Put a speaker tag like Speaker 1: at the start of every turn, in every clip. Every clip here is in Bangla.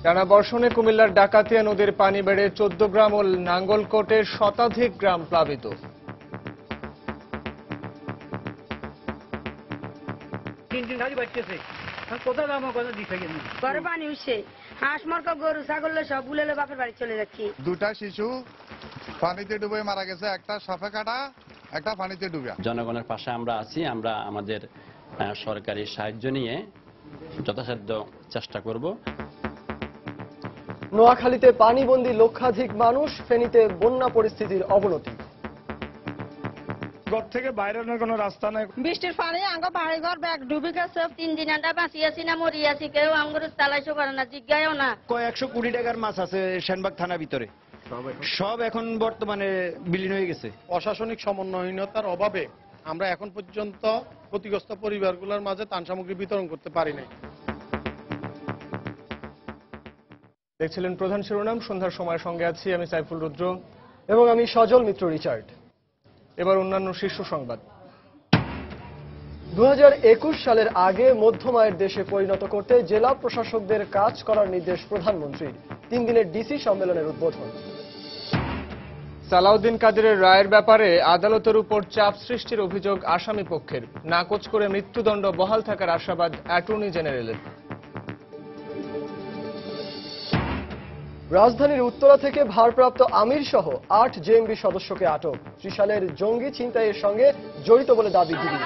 Speaker 1: টানা বর্ষণে কুমিল্লার ডাকাতিয়া নদীর পানি বেড়ে 14 গ্রাম ও নাঙ্গলকোটের শতাধিক গ্রাম প্লাবিত।
Speaker 2: ঘরে পানি উঠছে, হাঁস মরকা গরু ছাগল সব বুলেলে বাপের বাড়ি চলে যাচ্ছি।
Speaker 3: দুটা শিশু পানিতে ডুবে মারা গেছে, একটা সাপে কাটা, একটা পানিতে ডুবে।
Speaker 4: জনগণের পাশে আমরা আছি, আমরা আমাদের সরকারি সাহায্য নিয়ে যথাসাধ্য চেষ্টা করব।
Speaker 5: নোয়াখালীতে পানিবন্দী লক্ষাধিক মানুষ, ফেনীতে বন্যা পরিস্থিতির অবনতি।
Speaker 6: ঘর থেকে বাইরের কোনো রাস্তা নাই।
Speaker 2: বৃষ্টির পানি আঙ্গ বাড়ি ঘর ব্যাগ ডুবে গেছে। 3 দিন আন্ডা বাঁচিয়েছি না মরিয়াছি, কেউ আঙ্গুর তালাইশো করে না, জিজ্ঞাও না।
Speaker 7: কয়েকশো কোটি টাকার মাছ আছে সেনবাগ থানার ভিতরে, সব এখন বর্তমানে বিলীন হয়ে গেছে।
Speaker 8: প্রশাসনিক সমন্বয়হীনতার অভাবে আমরা এখন পর্যন্ত ক্ষতিগ্রস্ত পরিবারগুলোর মাঝে ত্রাণ সামগ্রী বিতরণ করতে পারি নাই।
Speaker 1: দেখছিলেন প্রধান শিরোনাম। সন্ধ্যার সময়ের সঙ্গে আছি আমি সাইফুল রুদ্র
Speaker 5: এবং আমি সজল মিত্র রিচার্ড।
Speaker 1: এবার অন্যান্য শীর্ষ সংবাদ।
Speaker 5: 2021 সালের আগে মধ্যম আয়ের দেশে পরিণত করতে জেলা প্রশাসকদের কাজ করার নির্দেশ প্রধানমন্ত্রীর। 3 দিনের ডিসি সম্মেলনের উদ্বোধন।
Speaker 1: সালাউদ্দিন কাদেরের রায়ের ব্যাপারে আদালতের উপর চাপ সৃষ্টির অভিযোগ আসামি পক্ষের। নাকচ করে মৃত্যুদণ্ড বহাল থাকার আশাবাদ অ্যাটর্নি জেনারেলের।
Speaker 5: রাজধানীর উত্তরা থেকে ভারপ্রাপ্ত আমির সহ 8 জেএমবি সদস্যকে আটক। ত্রিশালের জঙ্গি ছিনতাইয়ের সঙ্গে জড়িত বলে দাবি ডিবির।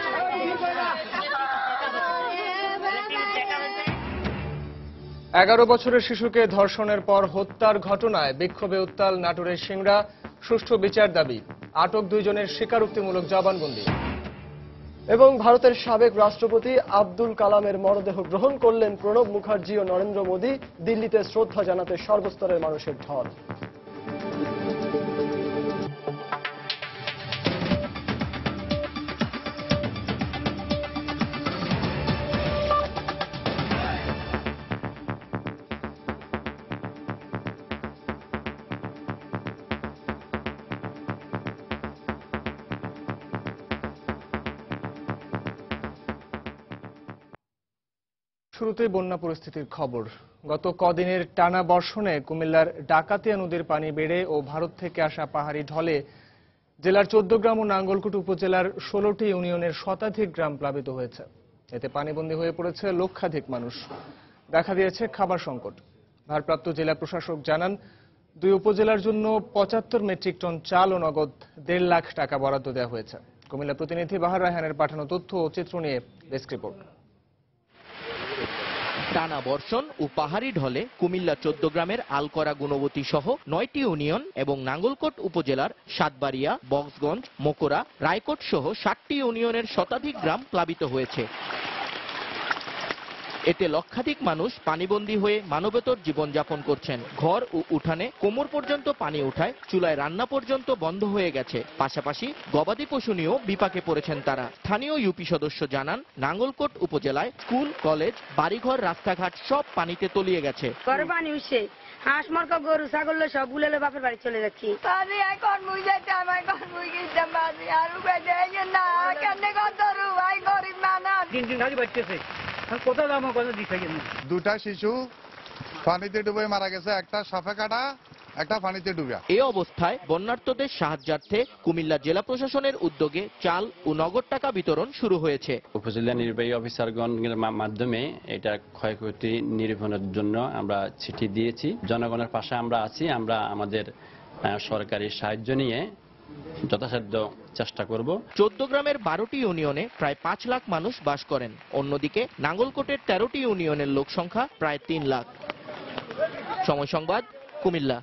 Speaker 1: 11 বছরের শিশুকে ধর্ষণের পর হত্যার ঘটনায় বিক্ষোভে উত্তাল নাটোরের সিংড়া। সুষ্ঠু বিচার দাবি। আটক 2 জনের স্বীকারোক্তিমূলক জবানবন্দি।
Speaker 5: এবং ভারতের সাবেক রাষ্ট্রপতি আব্দুল কালামের মরদেহ গ্রহণ করলেন প্রণব মুখার্জি ও নরেন্দ্র মোদী। দিল্লিতে শ্রদ্ধা জানাতে সর্বস্তরের মানুষের ঢল।
Speaker 1: শুরুতেই বন্যা পরিস্থিতির খবর। গত কদিনের টানা বর্ষণে কুমিল্লার ডাকাতিয়া নদীর পানি বেড়ে ও ভারত থেকে আসা পাহাড়ি ঢলে জেলার 14 গ্রাম ও নাঙ্গলকোট উপজেলার 16টি ইউনিয়নের শতাধিক গ্রাম প্লাবিত হয়েছে। এতে পানিবন্দী হয়ে পড়েছে লক্ষাধিক মানুষ। দেখা দিয়েছে খাবার সংকট। ভারপ্রাপ্ত জেলা প্রশাসক জানান, 2 উপজেলার জন্য 75 মেট্রিক টন চাল ও নগদ 1.5 লাখ টাকা বরাদ্দ দেওয়া হয়েছে। কুমিল্লা প্রতিনিধি বাহার রায়হানের পাঠানো তথ্য ও চিত্র নিয়ে ডেস্ক রিপোর্ট।
Speaker 9: টানা বর্ষণ ও পাহাড়ি ঢলে কুমিল্লা 14 গ্রামের আলকরা গুণবতী সহ 9টি ইউনিয়ন এবং নাঙ্গলকোট উপজেলার সাতবাড়িয়া, বক্সগঞ্জ, মোকরা, রায়কোট সহ 60টি ইউনিয়নের শতাধিক গ্রাম প্লাবিত হয়েছে। এতে লক্ষাধিক মানুষ পানিবন্দী হয়ে মানবেতর জীবনযাপন করছেন। ঘর ও উঠানে কোমর পর্যন্ত পানি উঠায়, চুলায় রান্না পর্যন্ত বন্ধ হয়ে গেছে। পাশাপাশি গবাদি পশু নিয়েও বিপাকে পড়েছেন তারা। স্থানীয় ইউপি সদস্য জানান, নাঙ্গলকোট উপজেলায় স্কুল, কলেজ, বাড়িঘর, রাস্তাঘাট সব পানিতে তলিয়ে গেছে।
Speaker 2: ঘরে পানি উঠছে, হাঁস মরকা গরু ছাগল সব বুলেলে বাপের বাড়ি চলে যাচ্ছি।
Speaker 3: দুটা শিশু পানিতে ডুবে মারা গেছে, একটা সাপে কাটা, একটা পানিতে ডুবে।
Speaker 9: এই অবস্থায় বন্যার্তদের সাহায্যার্থে কুমিল্লা জেলা প্রশাসনের উদ্যোগে চাল ও নগদ টাকা বিতরণ শুরু হয়েছে।
Speaker 4: উপজেলা নির্বাহী অফিসারগণের মাধ্যমে এটা ক্ষয়ক্ষতি নিরূপণের জন্য আমরা চিঠি দিয়েছি। জনগণের পাশে আমরা আছি, আমরা আমাদের সরকারি সাহায্য নিয়ে যথাসাধ্য চেষ্টা করব।
Speaker 9: 14 গ্রামের 12টি ইউনিয়নে প্রায় 5 লাখ মানুষ বাস করেন। অন্যদিকে নাঙ্গলকোটের 13টি ইউনিয়নের লোক সংখ্যা প্রায় 3 লাখ। সময় সংবাদ, কুমিল্লা।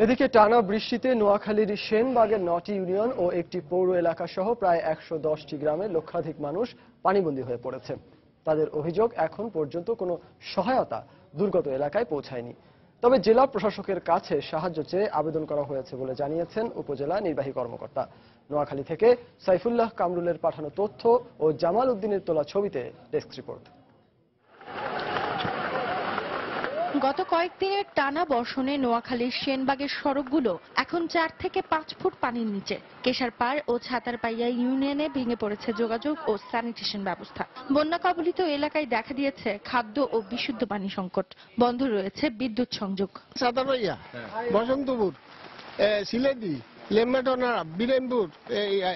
Speaker 5: এদিকে টানা বৃষ্টিতে নোয়াখালীর সেনবাগের 9টি ইউনিয়ন ও একটি পৌর এলাকা সহ প্রায় 110টি গ্রামের লক্ষাধিক মানুষ পানিবন্দী হয়ে পড়েছে। তাদের অভিযোগ, এখন পর্যন্ত কোনো সহায়তা দুর্গত এলাকায় পৌঁছায়নি। তবে জেলা প্রশাসকের কাছে সাহায্য চেয়ে আবেদন করা হয়েছে বলে জানিয়েছেন উপজেলা নির্বাহী কর্মকর্তা। নোয়াখালী থেকে সাইফুল্লাহ কামরুলের পাঠানো তথ্য ও জামাল উদ্দিনের তোলা ছবিতে ডেস্ক রিপোর্ট।
Speaker 10: গত কয়েকদিনের টানা বর্ষণে নোয়াখালীর সেনবাগের সড়কগুলো এখন 4 থেকে 5 ফুট পানির নিচে। কেশারপাড় ও ছাতারপাইয়া ইউনিয়নে ভেঙে পড়েছে যোগাযোগ ও স্যানিটেশন ব্যবস্থা। বন্যা কবলিত এলাকায় দেখা দিয়েছে খাদ্য ও বিশুদ্ধ পানি সংকট। বন্ধ রয়েছে বিদ্যুৎ সংযোগ।
Speaker 8: ছাতারপাইয়া, বসন্তপুর, সিলেটি, লেমবেটনা, বীরেমপুর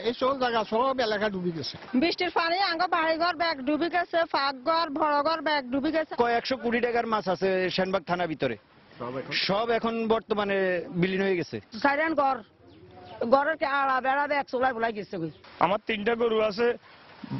Speaker 8: এই সব জায়গা সব এলাকা ডুবে গেছে।
Speaker 2: বৃষ্টির পানি আঙ্গ বাড়িঘর ব্যাগ ডুবে গেছে, ফাঁকঘর বড়ঘর ব্যাগ ডুবে গেছে।
Speaker 7: কয়েকশো কোটি টাকার মাছ আছে সেনবাগ থানা ভিতরে, সব এখন বর্তমানে বিলীন হয়ে গেছে।
Speaker 2: সাইরেন ঘর ঘরের আড়া বেড়া ব্যাগ চলাই বলাই গেছে।
Speaker 6: আমার 3টা গরু আছে,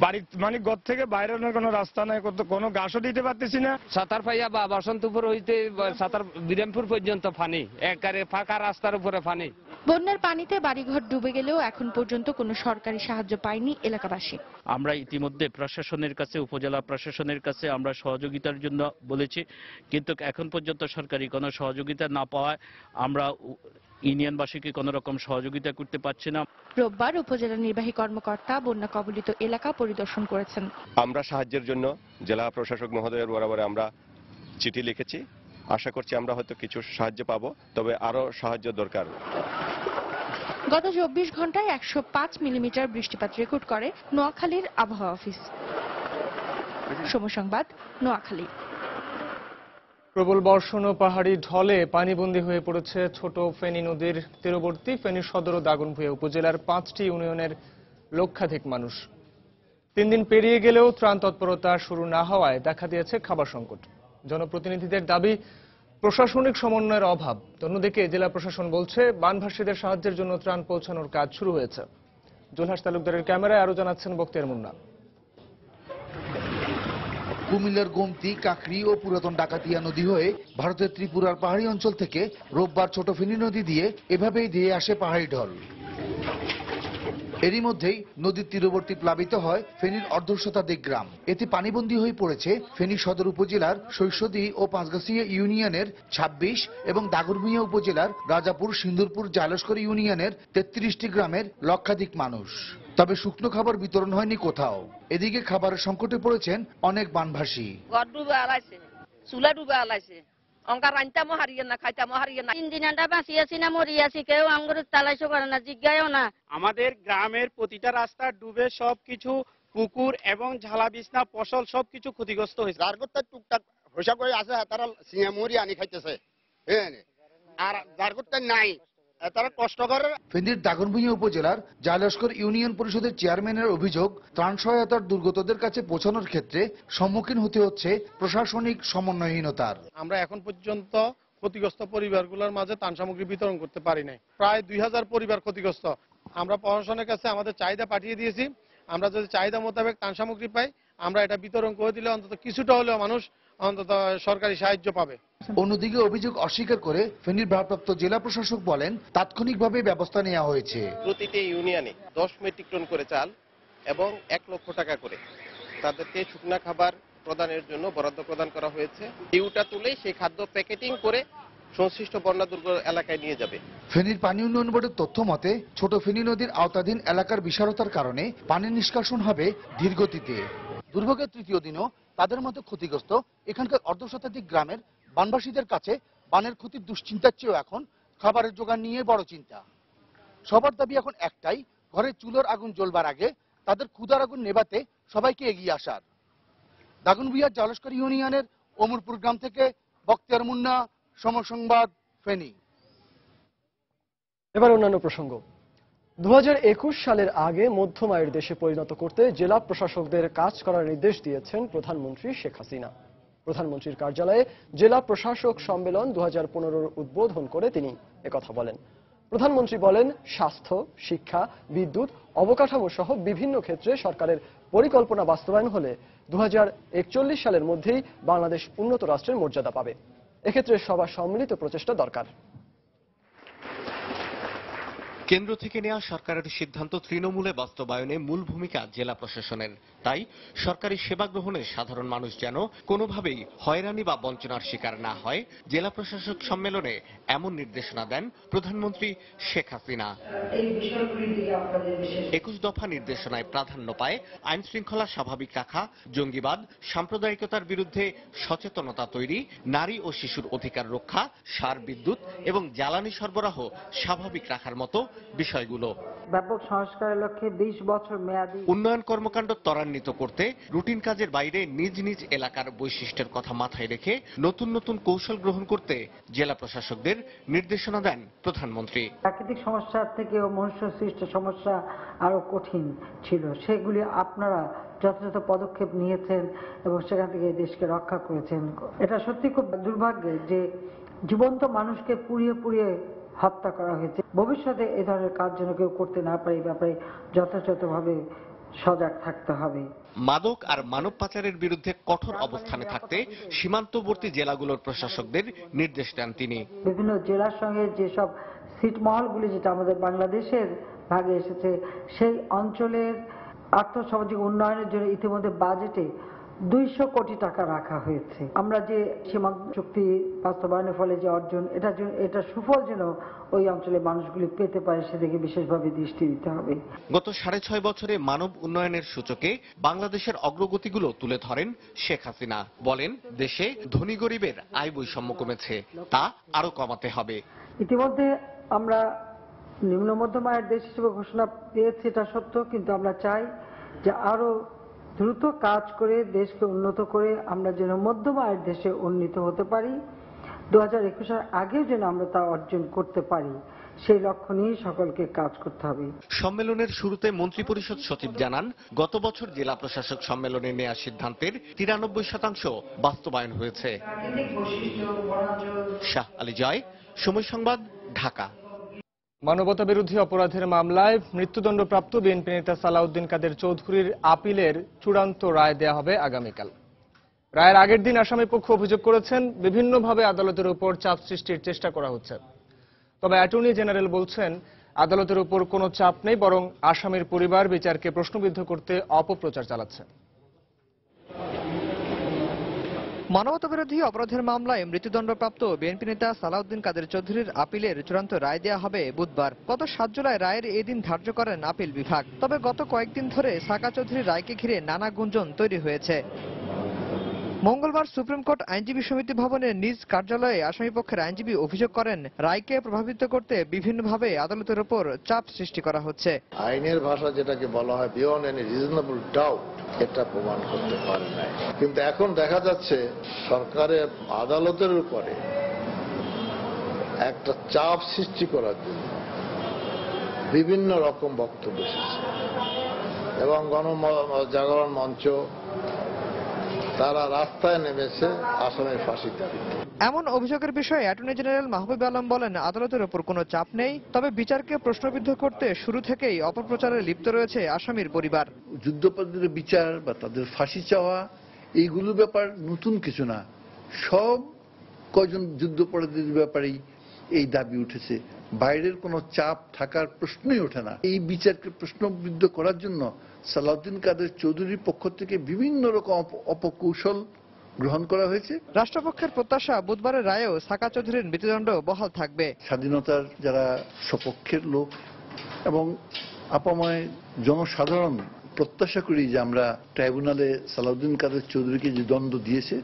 Speaker 6: বাড়ির মানে ঘর থেকে বাইরের কোনো রাস্তা নাই, কোনো ঘাসও দিতে পারতেছি না।
Speaker 11: ছাতারপাইয়া বা বসন্তপুর হইতে ছাতার বিরামপুর পর্যন্ত পানি, একেবারে ফাঁকা রাস্তার উপরে পানি।
Speaker 10: বন্যার পানিতে বাড়িঘর ডুবে গেলেও এখন পর্যন্ত কোনো সরকারি সাহায্য পায়নি এলাকাবাসী।
Speaker 12: আমরা ইতিমধ্যে প্রশাসনের কাছে, উপজেলা প্রশাসনের কাছে আমরা সহযোগিতার জন্য বলেছি, কিন্তু এখন পর্যন্ত সরকারি কোনো সহযোগিতা না পাওয়ায় আমরা ইউনিয়নবাসীকে কোনো রকম সহযোগিতা করতে পারছি না।
Speaker 10: রোববার উপজেলা নির্বাহী কর্মকর্তা বন্যা কবলিত এলাকা পরিদর্শন করেছেন।
Speaker 13: আমরা সাহায্যের জন্য জেলা প্রশাসক মহোদয়ের বরাবরে আমরা চিঠি লিখেছি। আশা করছি আমরা হয়তো কিছু সাহায্য পাবো, তবে আরো সাহায্য দরকার।
Speaker 10: গত 24 ঘন্টায় 105 মিলিমিটার বৃষ্টিপাত রেকর্ড করে নোয়াখালীর আবহাওয়া অফিস। সময় সংবাদ, নোয়াখালী।
Speaker 1: প্রবল বর্ষণ ও পাহাড়ি ঢলে পানিবন্দী হয়ে পড়েছে ছোট ফেনী নদীর তীরবর্তী ফেনী সদর ও দাগনভূঞা উপজেলার 5টি ইউনিয়নের লক্ষাধিক মানুষ। 3 দিন পেরিয়ে গেলেও ত্রাণ তৎপরতা শুরু না হওয়ায় দেখা দিয়েছে খাবার সংকট। জনপ্রতিনিধিদের দাবি প্রশাসনিক সমন্বয়ের অভাব। অন্যদিকে জেলা প্রশাসন বলছে বানভাসীদের সাহায্যের জন্য ত্রাণ পৌঁছানোর কাজ শুরু হয়েছে। জুলহাস তালুকদারের ক্যামেরায় আরো জানাচ্ছেন বক্তিয়ার মুন্না।
Speaker 14: কুমিল্লার গোমতী, কাকড়ি ও পুরাতন ডাকাতিয়া নদী হয়ে ভারতের ত্রিপুরার পাহাড়ি অঞ্চল থেকে রোববার ছোট ফেনী নদী দিয়ে এভাবেই দিয়ে আসে পাহাড়ি ঢল। এরই মধ্যেই নদীর তীরবর্তী প্লাবিত হয় ফেনীর অর্ধশতাধিক গ্রাম। এতে পানিবন্দী হয়ে পড়েছে ফেনী সদর উপজেলার শৈশদী ও পাঁচগাছিয়া ইউনিয়নের 26 এবং দাগনভূঞা উপজেলার রাজাপুর, সিন্দুরপুর, জালস্কর ইউনিয়নের 33টি গ্রামের লক্ষাধিক মানুষ। তবে শুকনো খাবার বিতরণ হয়নি কোথাও। এদিকে খাবারের সংকটে পড়েছেন অনেক বানভাসী।
Speaker 2: ঘর ডুবে আলাইছে, চুলা ডুবে আলাইছে, অঙ্কার রান্তামো হারিয়ে না, খাইতামো হারিয়ে না। 3 দিন আমরা বাঁচিয়েছি না মরিয়াছি, কেউ আমগর তালাইশো করে না, জিজ্ঞায়ও না।
Speaker 15: আমাদের গ্রামের প্রতিটা রাস্তা ডুবে সবকিছু পুকুর এবং ঝালা বিছনা ফসল সবকিছু ক্ষতিগ্রস্ত হয়েছে।
Speaker 16: যার করতে টুকটাক পয়সা করে আছে তারা সিঙা মুড়ি আনি খাইতেছে, আর যার করতে নাই তারা কষ্ট করে।
Speaker 14: ফেনীর দাগনভূঞা উপজেলার জালস্কর ইউনিয়ন পরিষদের চেয়ারম্যানের অভিযোগ, ত্রাণ সহায়তার দুর্গতদের কাছে পৌঁছানোর ক্ষেত্রে সম্মুখীন হতে হচ্ছে প্রশাসনিক সমন্বয়হীনতার।
Speaker 8: আমরা এখন পর্যন্ত ক্ষতিগ্রস্ত পরিবারগুলোর মাঝে ত্রাণ সামগ্রী বিতরণ করতে পারি নাই। প্রায় 2000 পরিবার ক্ষতিগ্রস্ত। আমরা প্রশাসনের কাছে আমাদের চাহিদা পাঠিয়ে দিয়েছি। আমরা যদি চাহিদা মোতাবেক ত্রাণ সামগ্রী পাই, আমরা এটা বিতরণ করে দিলে অন্তত কিছুটা হলেও মানুষ অন্তত সরকারি সাহায্য পাবে।
Speaker 14: অন্যদিকে অভিযোগ অস্বীকার করে ফেনীর ভারপ্রাপ্ত জেলা প্রশাসক বলেন, তাৎক্ষণিকভাবে ব্যবস্থা নেওয়া হয়েছে।
Speaker 17: প্রতিটি ইউনিয়নে 10 মেট্রিক টন করে চাল এবং 1 লক্ষ টাকা করে তাদেরকে শুকনা খাবার প্রদানের জন্য বরাদ্দ প্রদান করা হয়েছে। ডিউটা তুলে সেই খাদ্য প্যাকেটিং করে সংশ্লিষ্ট বন্যা দুর্গত এলাকায় নিয়ে যাবে।
Speaker 14: ফেনীর পানি উন্নয়ন বোর্ডের তথ্য মতে ছোট ফেনী নদীর আওতাধীন এলাকার বিশালতার কারণে পানি নিষ্কাশন হবে ধীরগতিতে। দুর্ভোগের 3য় দিনও তাদের মতো ক্ষতিগ্রস্ত এখানকার অর্ধশতাধিক গ্রামের বানবাসীদের কাছে বানের ক্ষতির দুশ্চিন্তার চেয়েও এখন খাবারের জোগান নিয়ে বড় চিন্তা। সবার দাবি এখন একটাই, ঘরের চুলোর আগুন জ্বলবার আগে তাদের ক্ষুধার আগুন নেভাতে সবাইকে এগিয়ে আসার। দাগনভূঞার জালস্কর ইউনিয়নের অমরপুর গ্রাম থেকে বক্তিয়ার মুন্না, সময় সংবাদ, ফেনী।
Speaker 5: এবার অন্যান্য প্রসঙ্গ। 2021 সালের আগে মধ্যম আয়ের দেশে পরিণত করতে জেলা প্রশাসকদের কাজ করার নির্দেশ দিয়েছেন প্রধানমন্ত্রী শেখ হাসিনা। প্রধানমন্ত্রীর কার্যালয়ে জেলা প্রশাসক সম্মেলন 2015 উদ্বোধন করে তিনি একথা বলেন। প্রধানমন্ত্রী বলেন, স্বাস্থ্য, শিক্ষা, বিদ্যুৎ, অবকাঠামো সহ বিভিন্ন ক্ষেত্রে সরকারের পরিকল্পনা বাস্তবায়ন হলে 2041 সালের মধ্যেই বাংলাদেশ উন্নত রাষ্ট্রের মর্যাদা পাবে। এক্ষেত্রে সবার সম্মিলিত প্রচেষ্টা দরকার।
Speaker 18: কেন্দ্র থেকে নেওয়া সরকারের সিদ্ধান্ত তৃণমূলে বাস্তবায়নে মূল ভূমিকা জেলা প্রশাসনের। তাই সরকারি সেবা গ্রহণে সাধারণ মানুষ যেন কোনোভাবেই হয়রানি বা বঞ্চনার শিকার না হয়, জেলা প্রশাসক সম্মেলনে এমন নির্দেশনা দেন প্রধানমন্ত্রী শেখ হাসিনা। 21 দফা নির্দেশনায় প্রাধান্য পায় আইন শৃঙ্খলা স্বাভাবিক রাখা, জঙ্গিবাদ, সাম্প্রদায়িকতার বিরুদ্ধে সচেতনতা তৈরি, নারী ও শিশুর অধিকার রক্ষা, সার, বিদ্যুৎ এবং জ্বালানি সরবরাহ স্বাভাবিক রাখার মতো বিষয়গুলো।
Speaker 19: ব্যাপক সংস্কারের লক্ষ্যে 20 বছর মেয়াদী
Speaker 18: উন্নয়ন কর্মকাণ্ড ত্বরান্বিত করতে রুটিন কাজের বাইরে নিজ নিজ এলাকার বৈশিষ্ট্যের কথা মাথায় রেখে নতুন নতুন কৌশল গ্রহণ করতে জেলা প্রশাসকদের নির্দেশনা দেন প্রধানমন্ত্রী।
Speaker 19: প্রাকৃতিক সমস্যার থেকেও মনুষ্য সৃষ্ট সমস্যা আরো কঠিন ছিল, সেগুলি আপনারা যথাযথ পদক্ষেপ নিয়েছেন এবং সেখান থেকে দেশকে রক্ষা করেছেন। এটা সত্যি খুব দুর্ভাগ্যের যে জীবন্ত মানুষকে পুড়িয়ে পুড়িয়ে হত্যা করা হয়েছে। ভবিষ্যতে এ ধরনের কাজ যেন কেউ করতে না পারে, এই ব্যাপারে যথাযথভাবে সজাগ থাকতে হবে।
Speaker 18: মাদক আর মানব পাচারের বিরুদ্ধে কঠোর অবস্থানে থাকতে সীমান্তবর্তী জেলাগুলোর প্রশাসকদের নির্দেশ দেন তিনি।
Speaker 19: বিভিন্ন জেলার সঙ্গে যেসব ছিটমহলগুলি যেটা আমাদের বাংলাদেশের ভাগে এসেছে, সেই অঞ্চলের আর্থসামাজিক উন্নয়নের জন্য ইতিমধ্যে বাজেটে 200 কোটি টাকা রাখা হয়েছে। আমরা যে সীমান্ত চুক্তি বাস্তবায়নের ফলে যে অর্জন, এটা সুফল যেন ওই অঞ্চলের মানুষগুলি পেতে পারে, সেদিকে বিশেষভাবে দৃষ্টি দিতে হবে।
Speaker 18: গত 6.5 বছরে মানব উন্নয়নের সূচকে বাংলাদেশের অগ্রগতিগুলো তুলে ধরেন শেখ হাসিনা। বলেন, দেশে ধনী গরিবের আয় বৈষম্য কমেছে, তা আরো কমাতে হবে।
Speaker 19: ইতিমধ্যে আমরা নিম্ন মধ্যম আয়ের দেশ হিসেবে ঘোষণা পেয়েছি, এটা সত্য, কিন্তু আমরা চাই যে আরো দ্রুত কাজ করে দেশকে উন্নত করে আমরা যেন মধ্যম আয়ের দেশে উন্নীত হতে পারি। 2021 এর আগেও যেন আমরা তা অর্জন করতে পারি, সেই লক্ষ্য নিয়ে সকলকে কাজ করতে হবে।
Speaker 18: সম্মেলনের শুরুতে মন্ত্রিপরিষদ সচিব জানান, গত বছর জেলা প্রশাসক সম্মেলনে নেওয়া সিদ্ধান্তের 93% বাস্তবায়ন হয়েছে। শাহ আলী জয়, সময় সংবাদ, ঢাকা।
Speaker 1: মানবতা বিরোধী অপরাধের মামলায় মৃত্যুদণ্ডপ্রাপ্ত বিএনপি নেতা সালাউদ্দিন কাদের চৌধুরীর আপিলের চূড়ান্ত রায় দেয়া হবে আগামীকাল। রায়ের আগের দিন আসামি পক্ষ অভিযোগ করেছেন, বিভিন্নভাবে আদালতের উপর চাপ সৃষ্টির চেষ্টা করা হচ্ছে। তবে অ্যাটর্নি জেনারেল বলছেন, আদালতের উপর কোনো চাপ নেই, বরং আসামির পরিবার বিচারকে প্রশ্নবিদ্ধ করতে অপপ্রচার চালাচ্ছে।
Speaker 20: মানবতাবিরোধী অপরাধের মামলায় মৃত্যুদণ্ডপ্রাপ্ত বিএনপি নেতা সালাউদ্দিন কাদের চৌধুরীর আপিলের চূড়ান্ত রায় দেওয়া হবে বুধবার। গত 7 জুলাই রায়ের এদিন ধার্য করেন আপিল বিভাগ। তবে গত কয়েকদিন ধরে সাকা চৌধুরীর রায়কে ঘিরে নানা গুঞ্জন তৈরি হয়েছে। মঙ্গলবার সুপ্রিম কোর্ট আইনজীবী সমিতি ভবনের নিজ কার্যালয়ে আসামিপক্ষের আইনজীবী অভিযোগ করেন, রায়কে প্রভাবিত করতে বিভিন্নভাবে আদালতের উপর চাপ সৃষ্টি করা হচ্ছে।
Speaker 21: আইনের ভাষা যেটাকে বলা হয় বিয়ন্ড এনি রিজনেবল ডাউট, এটা প্রমাণ করতে পারে নাই। কিন্তু এখন দেখা যাচ্ছে সরকারের আদালতের উপরে একটা চাপ সৃষ্টি করার জন্য বিভিন্ন রকম বক্তব্য এসেছে এবং গণজাগরণ মঞ্চ তারা রাস্তায় নেমেছে আসামের ফাঁসির দাবিতে।
Speaker 20: এমন অভিযোগের বিষয়ে অ্যাটর্নি জেনারেল মাহবুব আলম বলেন, আদালতের উপর কোনো চাপ নেই, তবে বিচারকে প্রশ্নবিদ্ধ করতে শুরু থেকেই অপপ্রচারে লিপ্ত রয়েছে আসামির পরিবার।
Speaker 22: যুদ্ধাপরাধীদের বিচার বা তাদের ফাঁসি চাওয়া, এইগুলো ব্যাপার নতুন কিছু না। সব কয়জন যুদ্ধাপরাধীদের ব্যাপারেই এই দাবি উঠেছে, বাইরের কোনো চাপ থাকার প্রশ্নই ওঠে না। এই বিচারকে প্রশ্নবিদ্ধ করার জন্য সালাউদ্দিন কাদের চৌধুরীর পক্ষ থেকে বিভিন্ন রকম অপকৌশল গ্রহণ করা হয়েছে।
Speaker 20: রাষ্ট্রপক্ষের প্রত্যাশা, বুধবারের রায়েও সাকা চৌধুরীর মৃত্যুদণ্ড বহাল থাকবে।
Speaker 22: স্বাধীনতার যারা সপক্ষের লোক এবং আপাময় জনসাধারণ প্রত্যাশা করি যে আমরা ট্রাইব্যুনালে সালাউদ্দিন কাদের চৌধুরীকে যে দণ্ড দিয়েছে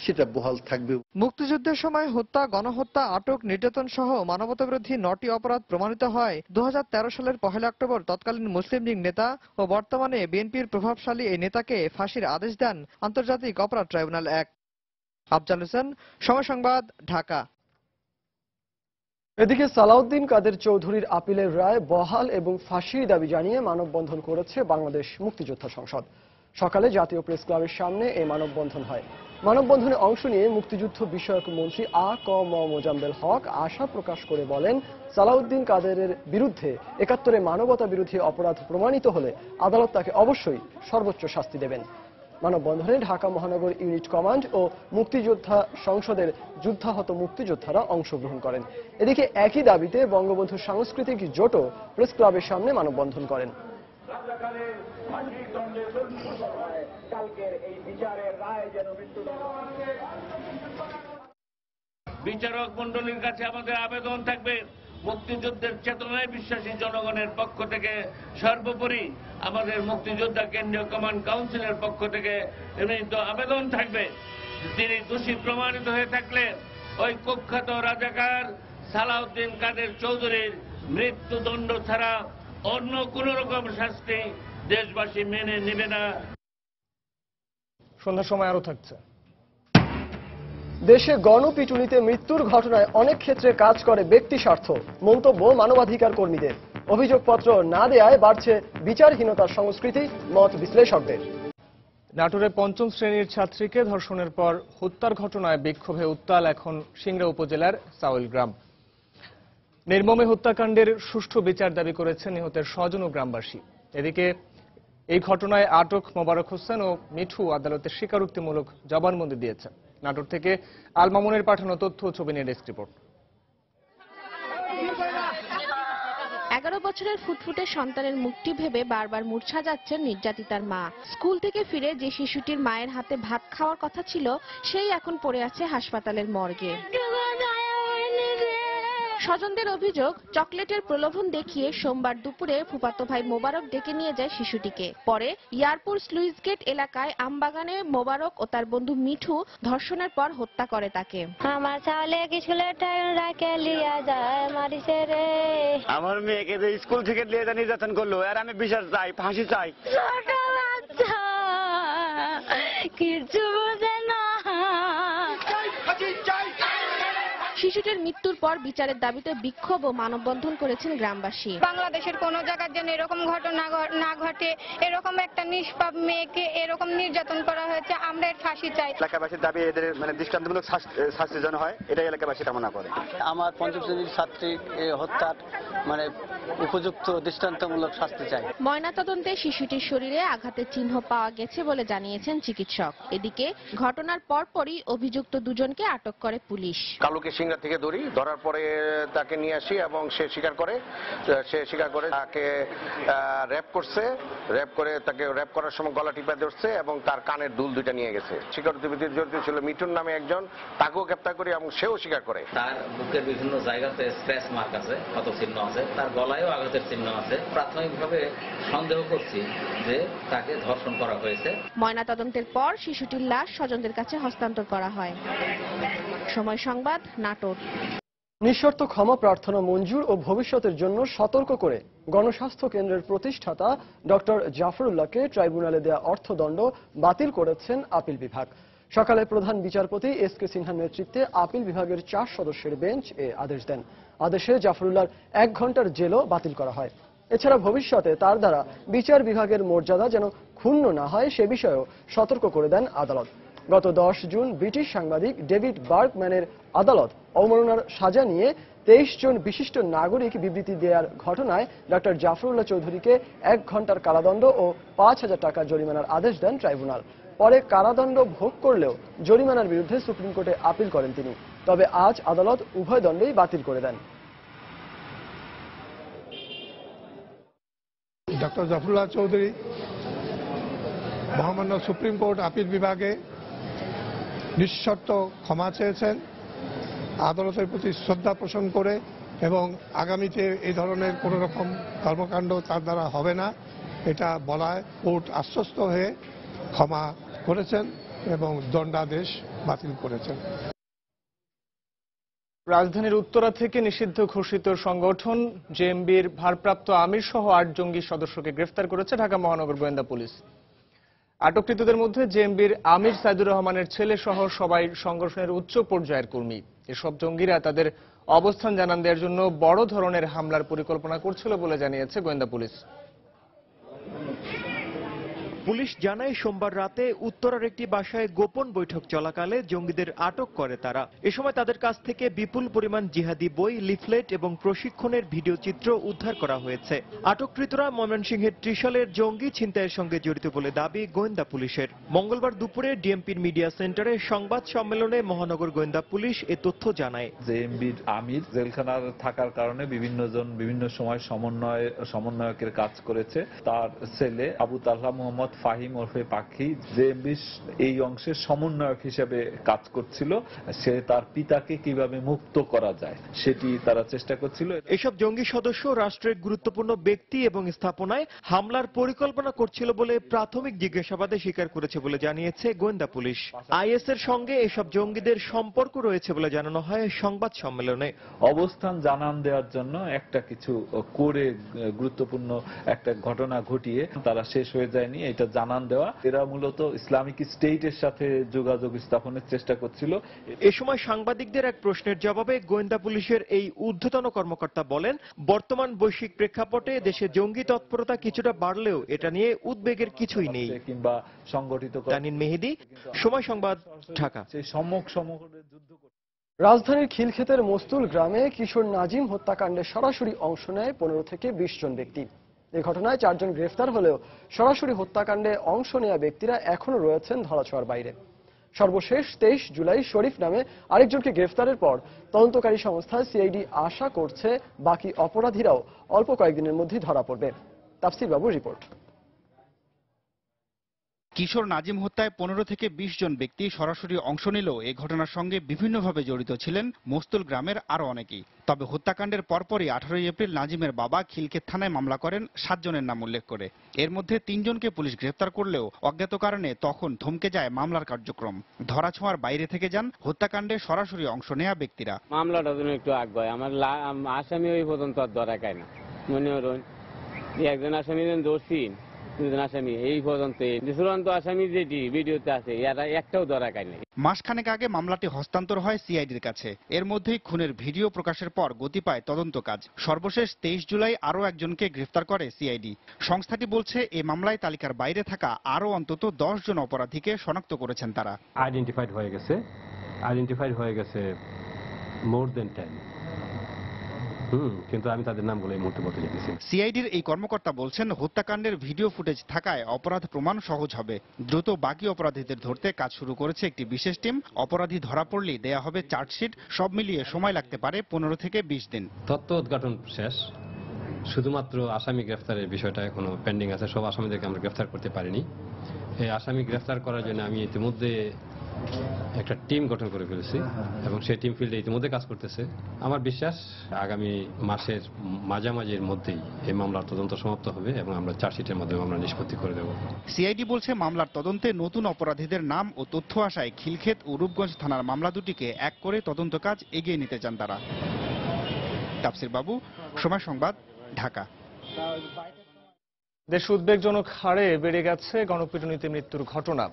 Speaker 22: সেটা বহাল থাকবে।
Speaker 20: মুক্তিযুদ্ধের সময় হত্যা, গণহত্যা, আটক, নির্যাতন সহ মানবতাবিরোধী 9টি অপরাধ প্রমাণিত হয় 2013 সালের 1 অক্টোবর তৎকালীন মুসলিম লীগ নেতা ও বর্তমানে বিএনপির প্রভাবশালী এই নেতাকে ফাঁসির আদেশ দেন আন্তর্জাতিক অপরাধ ট্রাইব্যুনাল 1। আফজাল হোসেন, সময় সংবাদ, ঢাকা।
Speaker 5: এদিকে সালাউদ্দিন কাদের চৌধুরীর আপিলের রায় বহাল এবং ফাঁসির দাবি জানিয়ে মানববন্ধন করেছে বাংলাদেশ মুক্তিযোদ্ধা সংসদ। সকালে জাতীয় প্রেস ক্লাবের সামনে এই মানববন্ধন হয়। মানববন্ধনে অংশ নিয়ে মুক্তিযুদ্ধ বিষয়ক মন্ত্রী আ.ক.ম. মোজাম্মেল হক আশা প্রকাশ করে বলেন, সালাউদ্দিন কাদেরের বিরুদ্ধে 71-এ মানবতা বিরোধী অপরাধ প্রমাণিত হলে আদালত তাকে অবশ্যই সর্বোচ্চ শাস্তি দেবেন। মানববন্ধনে ঢাকা মহানগর ইউনিট কমান্ড ও মুক্তিযোদ্ধা সংসদের যুদ্ধাহত মুক্তিযোদ্ধারা অংশগ্রহণ করেন। এদিকে একই দাবিতে বঙ্গবন্ধু সাংস্কৃতিক জোটও প্রেস ক্লাবের সামনে মানববন্ধন করেন।
Speaker 3: বিচারক মণ্ডলীর কাছে আমাদের আবেদন থাকবে, মুক্তিযুদ্ধের চেতনায় বিশ্বাসী জনগণের পক্ষ থেকে সর্বোপরি আমাদের মুক্তিযোদ্ধা কেন্দ্রীয় কমান্ড কাউন্সিলের পক্ষ থেকে বিনীত আবেদন থাকবে, তিনি দোষী প্রমাণিত হয়ে থাকলে ওই কুখ্যাত রাজাকার সালাউদ্দিন কাদের চৌধুরীর মৃত্যুদণ্ড ছাড়া অন্য কোন রকম শাস্তি দেশবাসী মেনে নেবে না।
Speaker 1: সন্ধ্যার সময় আরো থাকছে।
Speaker 5: দেশে গণপিটুনিতে মৃত্যুর ঘটনায় অনেক ক্ষেত্রে কাজ করে ব্যক্তি স্বার্থ, মন্তব্য মানবাধিকার কর্মীদের। অভিযোগপত্র না দেয়ায় বাড়ছে বিচারহীনতার সংস্কৃতি, মত বিশ্লেষকদের।
Speaker 1: নাটোরে পঞ্চম শ্রেণীর ছাত্রীকে ধর্ষণের পর হত্যার ঘটনায় বিক্ষোভে উত্তাল এখন সিংড়া উপজেলার সাউল গ্রাম। নির্মমে হত্যাকাণ্ডের সুষ্ঠু বিচার দাবি করেছেন নিহতের স্বজন ও গ্রামবাসী। এদিকে এই ঘটনায় আটক মোবারক হোসেন ও মিঠু আদালতে স্বীকারোক্তিমূলক জবানবন্দি দিয়েছেন। নাটোর থেকে আল মামুনের পাঠানো তথ্য ও ছবি নিয়ে ডেস্ক রিপোর্ট।
Speaker 10: 11 বছরের ফুটফুটে সন্তানের মুক্তি ভেবে বারবার মূর্ছা যাচ্ছেন নির্যাতিতার মা। স্কুল থেকে ফিরে যে শিশুটির মায়ের হাতে ভাত খাওয়ার কথা ছিল, সেই এখন পড়ে আছে হাসপাতালের মর্গে। স্বজনদের অভিযোগ, চকলেটের প্রলোভন দেখিয়ে সোমবার দুপুরে ফুফাতো ভাই মোবারক ডেকে নিয়ে যায় শিশুটিকে। পরে ইয়ারপুর স্লুইস গেট এলাকায় আমবাগানে মোবারক ও তার বন্ধু মিঠু ধর্ষণের পর হত্যা করে তাকে।
Speaker 4: আমার চালে কিছু রাখে লিয়া যায় মারিছে রে।
Speaker 7: আমার মেয়েকে যে স্কুল থেকে নির্যাতন করলো, আর আমি বিচার চাই, ফাঁসি চাই।
Speaker 4: ছোট বাচ্চা কিছু বোঝে না।
Speaker 10: শিশুটির মৃত্যুর পর বিচারের দাবিতে বিক্ষোভ ও মানববন্ধন করেছেন গ্রামবাসী।
Speaker 4: বাংলাদেশের কোন জায়গায় যেন এরকম ঘটনা না ঘটে, এরকম একটা নিষ্পাপ মেয়েকে এরকম নির্যাতন করা হয়েছে, আমরা এর ফাঁসি চাই।
Speaker 7: এলাকাবাসীর দাবি এদের দৃষ্টান্তমূলক শাস্তি যেন হয়, এটাই এলাকাবাসী কামনা করে।
Speaker 23: আমার পঞ্চম শ্রেণীর ছাত্রী হত্যার উপযুক্ত দৃষ্টান্তমূলক শাস্তি চাই।
Speaker 10: ময়নাতদন্তে শিশুটির শরীরে আঘাতের চিহ্ন পাওয়া গেছে বলে জানিয়েছেন চিকিৎসক। এদিকে ঘটনার পরপরই অভিযুক্ত দুজনকে আটক করে পুলিশ।
Speaker 24: কালুকে সিংড়া থেকে ধরার পরে তাকে নিয়ে আসি এবং সে স্বীকার করে তাকে র্যাপ করছে। র্যাপ করে তাকে র্যাপ করার সময় গলা টিপা ধরছে এবং তার কানের দুল দুইটা নিয়ে গেছে। স্বীকারোক্তিতে জড়িত ছিল মিঠুন নামে একজন, তাকেও গ্রেপ্তার করি এবং সেও স্বীকার করে।
Speaker 25: তার বুকের বিভিন্ন জায়গাতে স্ক্র্যাচ মার্ক আছে, ক্ষত চিহ্ন আছে, তার গলায়ও আঘাতের চিহ্ন আছে। প্রাথমিকভাবে সন্দেহ করছি যে তাকে ধর্ষণ করা হয়েছে।
Speaker 10: ময়নাতদন্তের পর শিশুটির লাশ স্বজনদের কাছে হস্তান্তর করা হয়। সময় সংবাদ, নাটোর।
Speaker 5: নিঃশর্ত ক্ষমা প্রার্থনা মঞ্জুর ও ভবিষ্যতের জন্য সতর্ক করে গণস্বাস্থ্য কেন্দ্রের প্রতিষ্ঠাতা ডক্টর জাফরুল্লাহকে ট্রাইব্যুনালে দেয়া অর্থদণ্ড বাতিল করেছেন আপিল বিভাগ। সকালে প্রধান বিচারপতি এস.কে. সিনহার নেতৃত্বে আপিল বিভাগের 4 সদস্যের বেঞ্চ এ আদেশ দেন। আদেশে জাফরুল্লাহর 1 ঘণ্টার জেলও বাতিল করা হয়। এছাড়া ভবিষ্যতে তার দ্বারা বিচার বিভাগের মর্যাদা যেন ক্ষুণ্ণ না হয় সে বিষয়েও সতর্ক করে দেন আদালত। গত 10 জুন ব্রিটিশ সাংবাদিক ডেভিড বার্গম্যানের আদালত অবমাননার সাজা নিয়ে 23 জন বিশিষ্ট নাগরিক বিবৃতি দেওয়ার ঘটনায় ডক্টর জাফরুল্লাহ চৌধুরীকে 1 ঘণ্টার কারাদণ্ড ও 5,000 টাকা জরিমানার আদেশ দেন ট্রাইব্যুনাল। পরে কারাদণ্ড ভোগ করলেও জরিমানার বিরুদ্ধে সুপ্রিম কোর্টে আপিল করেন তিনি। তবে আজ আদালত উভয় দণ্ডই বাতিল করে দেন।
Speaker 8: ডক্টর জাফরুল্লাহ চৌধুরী মহামান্য সুপ্রিম কোর্ট আপিল বিভাগে নিঃশর্ত ক্ষমা চেয়েছেন আদালতের প্রতি শ্রদ্ধা পোষণ করে, এবং আগামীতে এই ধরনের কোন রকম কর্মকাণ্ড তার দ্বারা হবে না এটা বলায় কোর্ট আশ্বস্ত হয়ে ক্ষমা করেছেন এবং দণ্ডাদেশ বাতিল করেছেন।
Speaker 1: রাজধানীর উত্তরা থেকে নিষিদ্ধ ঘোষিত সংগঠন জেএমবির ভারপ্রাপ্ত আমির সহ 8 জঙ্গি সদস্যকে গ্রেফতার করেছে ঢাকা মহানগর গোয়েন্দা পুলিশ। আটককৃতদের মধ্যে জেএমবির আমির সাইদুর রহমানের ছেলে সহ সবাই সংগঠনের উচ্চ পর্যায়ের কর্মী। এসব জঙ্গিরা তাদের অবস্থান জানান দেওয়ার জন্য বড় ধরনের হামলার পরিকল্পনা করছিল বলে জানিয়েছে গোয়েন্দা পুলিশ।
Speaker 6: পুলিশ জানায় সোমবার রাতে উত্তরার একটি বাসায় গোপন বৈঠক চলাকালে জঙ্গিদের আটক করে তারা। এ সময় তাদের কাছ থেকে বিপুল পরিমাণ জিহাদি বই, লিফলেট এবং প্রশিক্ষণের ভিডিও চিত্র উদ্ধার করা হয়েছে। আটককৃতরা ময়মনসিংহের ত্রিশালের জঙ্গি ছিনতাইয়ের সঙ্গে জড়িত বলে দাবি গোয়েন্দা পুলিশের। মঙ্গলবার দুপুরে ডিএমপির মিডিয়া সেন্টারে সংবাদ সম্মেলনে মহানগর গোয়েন্দা পুলিশ এ তথ্য জানায়।
Speaker 9: জেএমবির আমির জেলখানার থাকার কারণে বিভিন্ন জন বিভিন্ন সময় সমন্বয়কের কাজ করেছে। তার ছেলে আবু তালহা মোহাম্মদ ফাহিম ওরফে পাখি জেএমবির এই অংশের সমন্বয়ক হিসেবে কাজ করছিল। সে তার পিতাকে কিভাবে মুক্ত করা যায় সেটি তারা চেষ্টা করছিল।
Speaker 6: এসব জঙ্গি সদস্য রাষ্ট্রের গুরুত্বপূর্ণ ব্যক্তি এবং স্থাপনায় হামলার পরিকল্পনা করছিল বলে প্রাথমিক জিজ্ঞাসাবাদে স্বীকার করেছে বলে জানিয়েছে গোয়েন্দা পুলিশ। আইএস এর সঙ্গে এসব জঙ্গিদের সম্পর্ক রয়েছে বলে জানানো হয় সংবাদ সম্মেলনে।
Speaker 9: অবস্থান জানান দেওয়ার জন্য একটা কিছু করে গুরুত্বপূর্ণ একটা ঘটনা ঘটিয়ে তারা শেষ হয়ে যায়নি, এটা জানান দেওয়া। এরা মূলত ইসলামিক স্টেটের সাথে যোগাযোগ স্থাপনের চেষ্টা করছিল।
Speaker 6: এ সময় সাংবাদিকদের এক প্রশ্নের জবাবে গোয়েন্দা পুলিশের এই ঊর্ধ্বতন কর্মকর্তা বলেন, বর্তমান বৈশ্বিক প্রেক্ষাপটে দেশে জঙ্গি তৎপরতা কিছুটা বাড়লেও এটা নিয়ে উদ্বেগের কিছুই নেই।
Speaker 9: কিংবা সংগঠিত
Speaker 6: তানিন মেহেদি, সময় সংবাদ, ঢাকা।
Speaker 5: রাজধানীর খিলক্ষেতের মস্তুল গ্রামে কিশোর নাজিম হত্যাকাণ্ডে সরাসরি অংশ নেয় 15 থেকে 20 জন ব্যক্তি। এই ঘটনায় 4 জন গ্রেফতার হলেও সরাসরি হত্যাকাণ্ডে অংশ নেওয়া ব্যক্তিরা এখনো রয়েছেন ধরাছোঁয়ার বাইরে। সর্বশেষ 23 জুলাই শরীফ নামে আরেকজনকে গ্রেফতারের পর তদন্তকারী সংস্থা সিআইডি আশা করছে বাকি অপরাধীরাও অল্প কয়েকদিনের মধ্যেই ধরা পড়বে। তাফসির বাবুর রিপোর্ট।
Speaker 11: কিশোর নাজিম হত্যায় 15 থেকে 20 জন ব্যক্তি সরাসরি অংশ নিলেও এই ঘটনার সঙ্গে বিভিন্নভাবে জড়িত ছিলেন মস্তুল গ্রামের আরো অনেকেই। তবে হত্যাকাণ্ডের পরপরই 18 এপ্রিল নাজিমের বাবা খিলক্ষেত থানায় মামলা করেন 7 জনের নাম উল্লেখ করে। এর মধ্যে 3 জনকে পুলিশ গ্রেফতার করলেও অজ্ঞাত কারণে তখন থমকে যায় মামলার কার্যক্রম। ধরাছোঁয়ার বাইরে থেকে যান হত্যাকাণ্ডে সরাসরি অংশ নেওয়া ব্যক্তিরা।
Speaker 12: মামলাটা জন্য একটু আগ্রহ আমার আসামি ওই পর্যন্ত ধরা খায় না। মনে করুন একজন আসামি ধরছি, আসামি এই পর্যন্ত চূড়ান্ত আসামি যেটি ভিডিওতে আছে এরা একটাও ধরা খায় নাই।
Speaker 11: মাসখানেক আগে মামলাটি হস্তান্তর হয় সিআইডির কাছে। এর মধ্যেই খুনের ভিডিও প্রকাশের পর গতি পায় তদন্ত কাজ। সর্বশেষ 23 জুলাই আরও একজনকে গ্রেফতার করে সিআইডি। সংস্থাটি বলছে এই মামলায় তালিকার বাইরে থাকা আরও অন্তত 10 জন অপরাধীকে শনাক্ত করেছেন তারা।
Speaker 13: আইডেন্টিফাইড হয়ে গেছে মোর দেন 10, কিন্তু আমি তাদের নামগুলো এই মুহূর্তে বলতে চাইছি।
Speaker 11: সিআইডির এই কর্মকর্তা বলছেন হত্যাকাণ্ডের ভিডিও ফুটেজ থাকায় অপরাধ প্রমাণ সহজ হবে। দ্রুত বাকি অপরাধীদের ধরতে কাজ শুরু করেছে একটি বিশেষ টিম। অপরাধী ধরা পড়লেই দেয়া হবে চার্জশিট। সব মিলিয়ে সময় লাগতে পারে 15 থেকে 20 দিন।
Speaker 13: তথ্য উদ্ঘাটন শেষ, শুধুমাত্র আসামি গ্রেফতারের বিষয়টা এখনো পেন্ডিং আছে। সব আসামিদেরকে আমরা গ্রেফতার করতে পারিনি। এই আসামি গ্রেফতার করার জন্য আমি ইতিমধ্যে একটা টিম গঠন করে ফেলেছি এবং সেই টিম ফিল্ডে ইতিমধ্যে কাজ করতেছে। আমার বিশ্বাস আগামী মাসের মাঝামাঝির মধ্যেই এই মামলার তদন্ত সমাপ্ত হবে এবং আমরা চার্জশিটের মাধ্যমে আমরা নিষ্পত্তি করে দেব।
Speaker 11: সিআইডি বলছে মামলার তদন্তে নতুন অপরাধীদের নাম ও তথ্য আসায় খিলক্ষেত ও রূপগঞ্জ থানার মামলা দুটিকে এক করে তদন্ত কাজ এগিয়ে নিতে চান তারা। তাফসির বাবু, সময় সংবাদ, ঢাকা।
Speaker 1: দেশে উদ্বেগজনক হারে বেড়ে গেছে গণপিটুনিতে মৃত্যুর ঘটনা।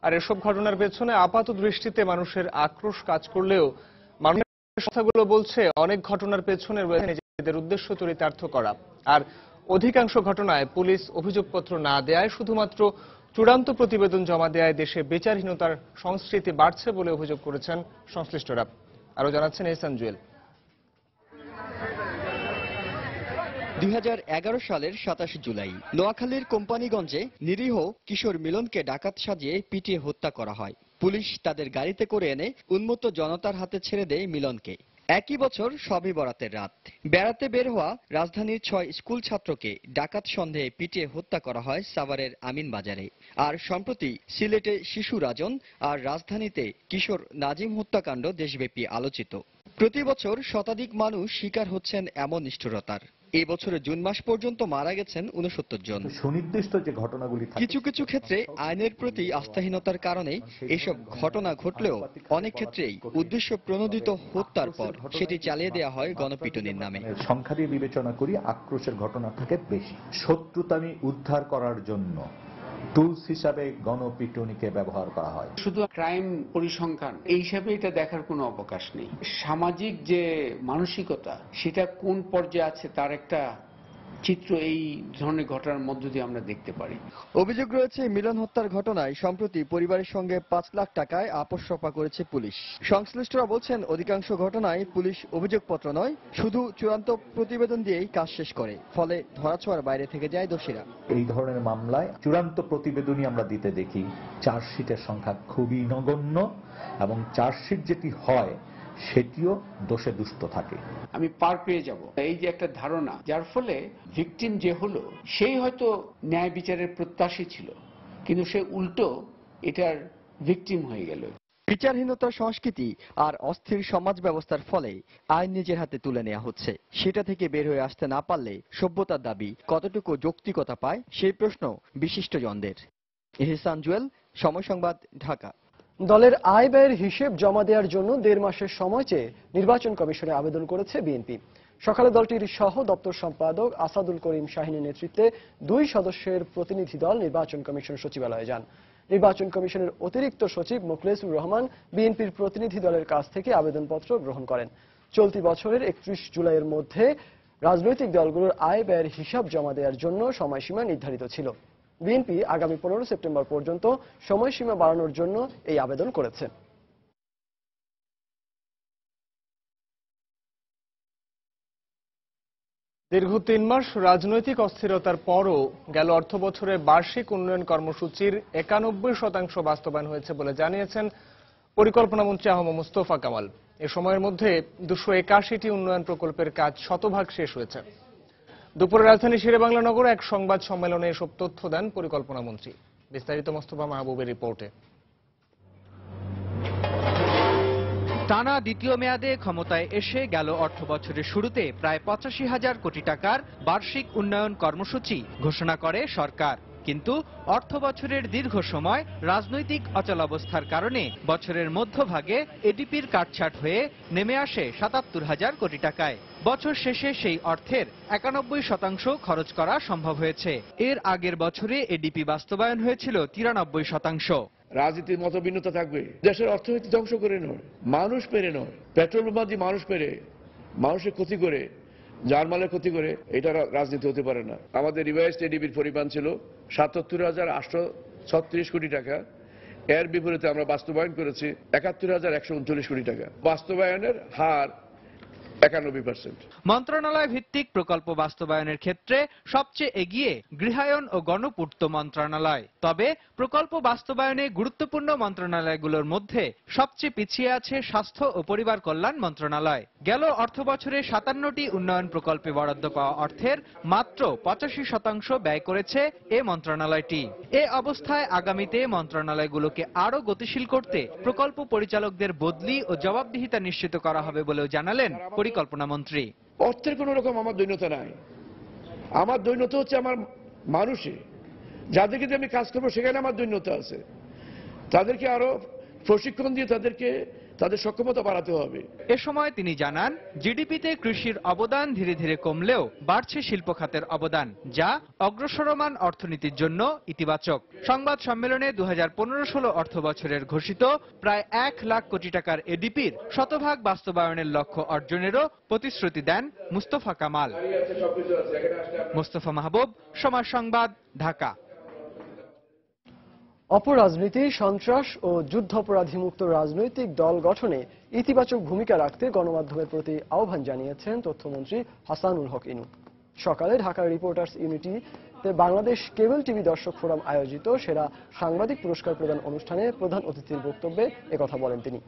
Speaker 1: আর এসব ঘটনার পেছনে আপাত দৃষ্টিতে মানুষের আক্রোশ কাজ করলেও মানুষের সংস্থাগুলো বলছে অনেক ঘটনার পেছনে রয়েছে নিজেদের উদ্দেশ্য চরিতার্থ করা। আর অধিকাংশ ঘটনায় পুলিশ অভিযোগপত্র না দেয়ায়, শুধুমাত্র চূড়ান্ত প্রতিবেদন জমা দেয়ায় দেশে বিচারহীনতার সংস্কৃতি বাড়ছে বলে অভিযোগ করেছেন সংশ্লিষ্টরা। আরো জানাচ্ছেন এহসান জুয়েল।
Speaker 26: 2011 সালের 27 জুলাই নোয়াখালীর কোম্পানিগঞ্জে নিরীহ কিশোর মিলনকে ডাকাত সাজিয়ে পিটিয়ে হত্যা করা হয়। পুলিশ তাদের গাড়িতে করে এনে উন্মত্ত জনতার হাতে ছেড়ে দেয় মিলনকে। একই বছর শবে বরাতের রাত বেড়াতে বের হওয়া রাজধানীর 6 স্কুল ছাত্রকে ডাকাত সন্দেহে পিটিয়ে হত্যা করা হয় সাভারের আমিন বাজারে। আর সম্প্রতি সিলেটে শিশু রাজন আর রাজধানীতে কিশোর নাজিম হত্যাকাণ্ড দেশব্যাপী আলোচিত। প্রতি বছর শতাধিক মানুষ শিকার হচ্ছেন এমন নিষ্ঠুরতার। এই বছরের জুন মাস পর্যন্ত মারা গেছেন 69 জন।
Speaker 27: সুনির্দিষ্ট যে ঘটনাগুলি
Speaker 26: কিছু কিছু ক্ষেত্রে আইনের প্রতি আস্থাহীনতার কারণে এসব ঘটনা ঘটলেও অনেক ক্ষেত্রেই উদ্দেশ্য প্রণোদিত হত্যার পর সেটি চালিয়ে দেওয়া হয় গণপিটুনির নামে।
Speaker 27: সংখ্যা দিয়ে বিবেচনা করি আক্রোশের ঘটনা থাকে বেশি। শত্রুতামি উদ্ধার করার জন্য টুলস হিসাবে গণপিটুনিকে ব্যবহার করা হয়।
Speaker 28: শুধু ক্রাইম পরিসংখ্যান এই হিসাবে এটা দেখার কোনো অবকাশ নেই। সামাজিক যে মানসিকতা সেটা কোন পর্যায়ে আছে তার একটা চিত্র এই ধরনের ঘটনার মধ্য দিয়ে আমরা দেখতে পারি।
Speaker 26: অভিযোগ রয়েছে মিলন হত্যার ঘটনায় সম্প্রতি পরিবারের সঙ্গে ৫ লাখ টাকায় আপোস রফা করেছে পুলিশ। সংশ্লিষ্টরা বলছেন অধিকাংশ ঘটনায় পুলিশ অভিযোগপত্র নয়, শুধু চূড়ান্ত প্রতিবেদন দিয়েই কাজ শেষ করে, ফলে ধরাছোঁয়ার বাইরে থেকে যায় দোষীরা।
Speaker 27: এই ধরনের মামলায় চূড়ান্ত প্রতিবেদনই আমরা দিতে দেখি, চার্জশিটের সংখ্যা খুবই নগণ্য এবং চার্জশিট যেটি হয় সেটিও দোষে দুষ্ট থাকে।
Speaker 28: আমি পার পেয়ে যাব, এই যে একটা ধারণা, যার ফলে ভিকটিম যে হলো সেই হয়তো ন্যায় বিচারের প্রত্যাশী ছিল, কিন্তু সে উল্টো এটার ভিকটিম হয়ে গেল।
Speaker 26: বিচারহীনতার সংস্কৃতি আর অস্থির সমাজ ব্যবস্থার ফলে আইন নিজের হাতে তুলে নেওয়া হচ্ছে। সেটা থেকে বের হয়ে আসতে না পারলে সভ্যতার দাবি কতটুকু যৌক্তিকতা পায়, সেই প্রশ্ন বিশিষ্টজনদের। এহসান জুয়েল, সময় সংবাদ, ঢাকা।
Speaker 5: দলের আয় ব্যয়ের হিসেব জমা দেওয়ার জন্য 1.5 মাসের সময় চেয়ে নির্বাচন কমিশনে আবেদন করেছে বিএনপি। সকালে দলটির সহ দপ্তর সম্পাদক আসাদুল করিম শাহীনের নেতৃত্বে 2 সদস্যের প্রতিনিধি দল নির্বাচন কমিশন সচিবালয়ে যান। নির্বাচন কমিশনের অতিরিক্ত সচিব মোখলেসুর রহমান বিএনপির প্রতিনিধি দলের কাছ থেকে আবেদনপত্র গ্রহণ করেন। চলতি বছরের 31 জুলাইয়ের মধ্যে রাজনৈতিক দলগুলোর আয় ব্যয়ের হিসাব জমা দেওয়ার জন্য সময়সীমা নির্ধারিত ছিল। বিএনপি আগামী 15 সেপ্টেম্বর পর্যন্ত সময়সীমা বাড়ানোর জন্য এই আবেদন করেছে।
Speaker 1: দীর্ঘ 3 মাস রাজনৈতিক অস্থিরতার পরও গেল অর্থবছরে বার্ষিক উন্নয়ন কর্মসূচির 91% বাস্তবায়ন হয়েছে বলে জানিয়েছেন পরিকল্পনামন্ত্রী আহম মুস্তফা কামাল। এ সময়ের মধ্যে 281টি উন্নয়ন প্রকল্পের কাজ শতভাগ শেষ হয়েছে। দুপুরে রাজধানী শেরেবাংলা নগরে এক সংবাদ সম্মেলনে এসব তথ্য দেন পরিকল্পনামন্ত্রী। বিস্তারিত মোস্তফা মাহবুবের রিপোর্টে।
Speaker 2: টানা দ্বিতীয় মেয়াদে ক্ষমতায় এসে গেল অর্থবছরের শুরুতে প্রায় 85,000 কোটি টাকার বার্ষিক উন্নয়ন কর্মসূচি ঘোষণা করে সরকার। কিন্তু অর্থবছরের দীর্ঘ সময় রাজনৈতিক অচলাবস্থার কারণে বছরের মধ্যভাগে এডিপির কাটছাঁট হয়ে নেমে আসে 77,000 কোটি টাকায়। বছর শেষে সেই অর্থের 91% খরচ করা সম্ভব হয়েছে। এর আগের বছরে এডিপি বাস্তবায়ন হয়েছিল 93%।
Speaker 14: রাজনীতির মত ভিন্নতা থাকবে, দেশের অর্থনীতি ধ্বংস করে নয়, মানুষ পেরে নয়, পেট্রোল বোমা দিয়ে মানুষ পেরে মানুষের ক্ষতি করে, জানমালের ক্ষতি করে, এটা রাজনীতি হতে পারে না। আমাদের রিভাইজড এডিপির পরিমাণ ছিল 77,836 কোটি টাকা। এর বিপরীতে আমরা বাস্তবায়ন করেছি 71,139 কোটি টাকা। বাস্তবায়নের হার 91%।
Speaker 2: মন্ত্রণালয় ভিত্তিক প্রকল্প বাস্তবায়নের ক্ষেত্রে সবচেয়ে এগিয়ে গৃহায়ন ও গণপূর্ত মন্ত্রণালয়। তবে প্রকল্প বাস্তবায়নে গুরুত্বপূর্ণ মন্ত্রণালয়গুলোর মধ্যে সবচেয়ে পিছিয়ে আছে স্বাস্থ্য ও পরিবার কল্যাণ মন্ত্রণালয়। গেল অর্থবছরে 57টি উন্নয়ন প্রকল্পে বরাদ্দ পাওয়া অর্থের মাত্র 85% ব্যয় করেছে এ মন্ত্রণালয়টি। এ অবস্থায় আগামীতে মন্ত্রণালয়গুলোকে আরো গতিশীল করতে প্রকল্প পরিচালকদের বদলি ও জবাবদিহিতা নিশ্চিত করা হবে বলেও জানালেন পরিকল্পনামন্ত্রী।
Speaker 14: অর্থের কোন রকম আমার দৈন্যতা নাই, আমার দৈন্যতা হচ্ছে আমার মানুষে, যাদেরকে দিয়ে আমি কাজ করবো সেখানে আমার দৈন্যতা আছে। তাদেরকে আরো প্রশিক্ষণ দিয়ে তাদের সক্ষমতা বাড়াতে হবে।
Speaker 2: এ সময় তিনি জানান, জিডিপিতে কৃষির অবদান ধীরে ধীরে কমলেও বাড়ছে শিল্প খাতের অবদান, যা অগ্রসরমান অর্থনীতির জন্য ইতিবাচক। সংবাদ সম্মেলনে 2015-16 অর্থ বছরের ঘোষিত প্রায় 1 লাখ কোটি টাকার এডিপির শতভাগ বাস্তবায়নের লক্ষ্য অর্জনেরও প্রতিশ্রুতি দেন মুস্তফা কামাল। মোস্তফা মাহবুব, সময় সংবাদ, ঢাকা।
Speaker 5: অপরাজনীতি, সন্ত্রাস ও যুদ্ধাপরাধীমুক্ত রাজনৈতিক দল গঠনে ইতিবাচক ভূমিকা রাখতে গণমাধ্যমের প্রতি আহ্বান জানিয়েছেন তথ্যমন্ত্রী হাসানুল হক ইনু। সকালে ঢাকার রিপোর্টার্স ইউনিটিতে বাংলাদেশ কেবল টিভি দর্শক ফোরাম আয়োজিত সেরা সাংবাদিক পুরস্কার প্রদান অনুষ্ঠানে প্রধান অতিথির বক্তব্যে একথা বলেন তিনি।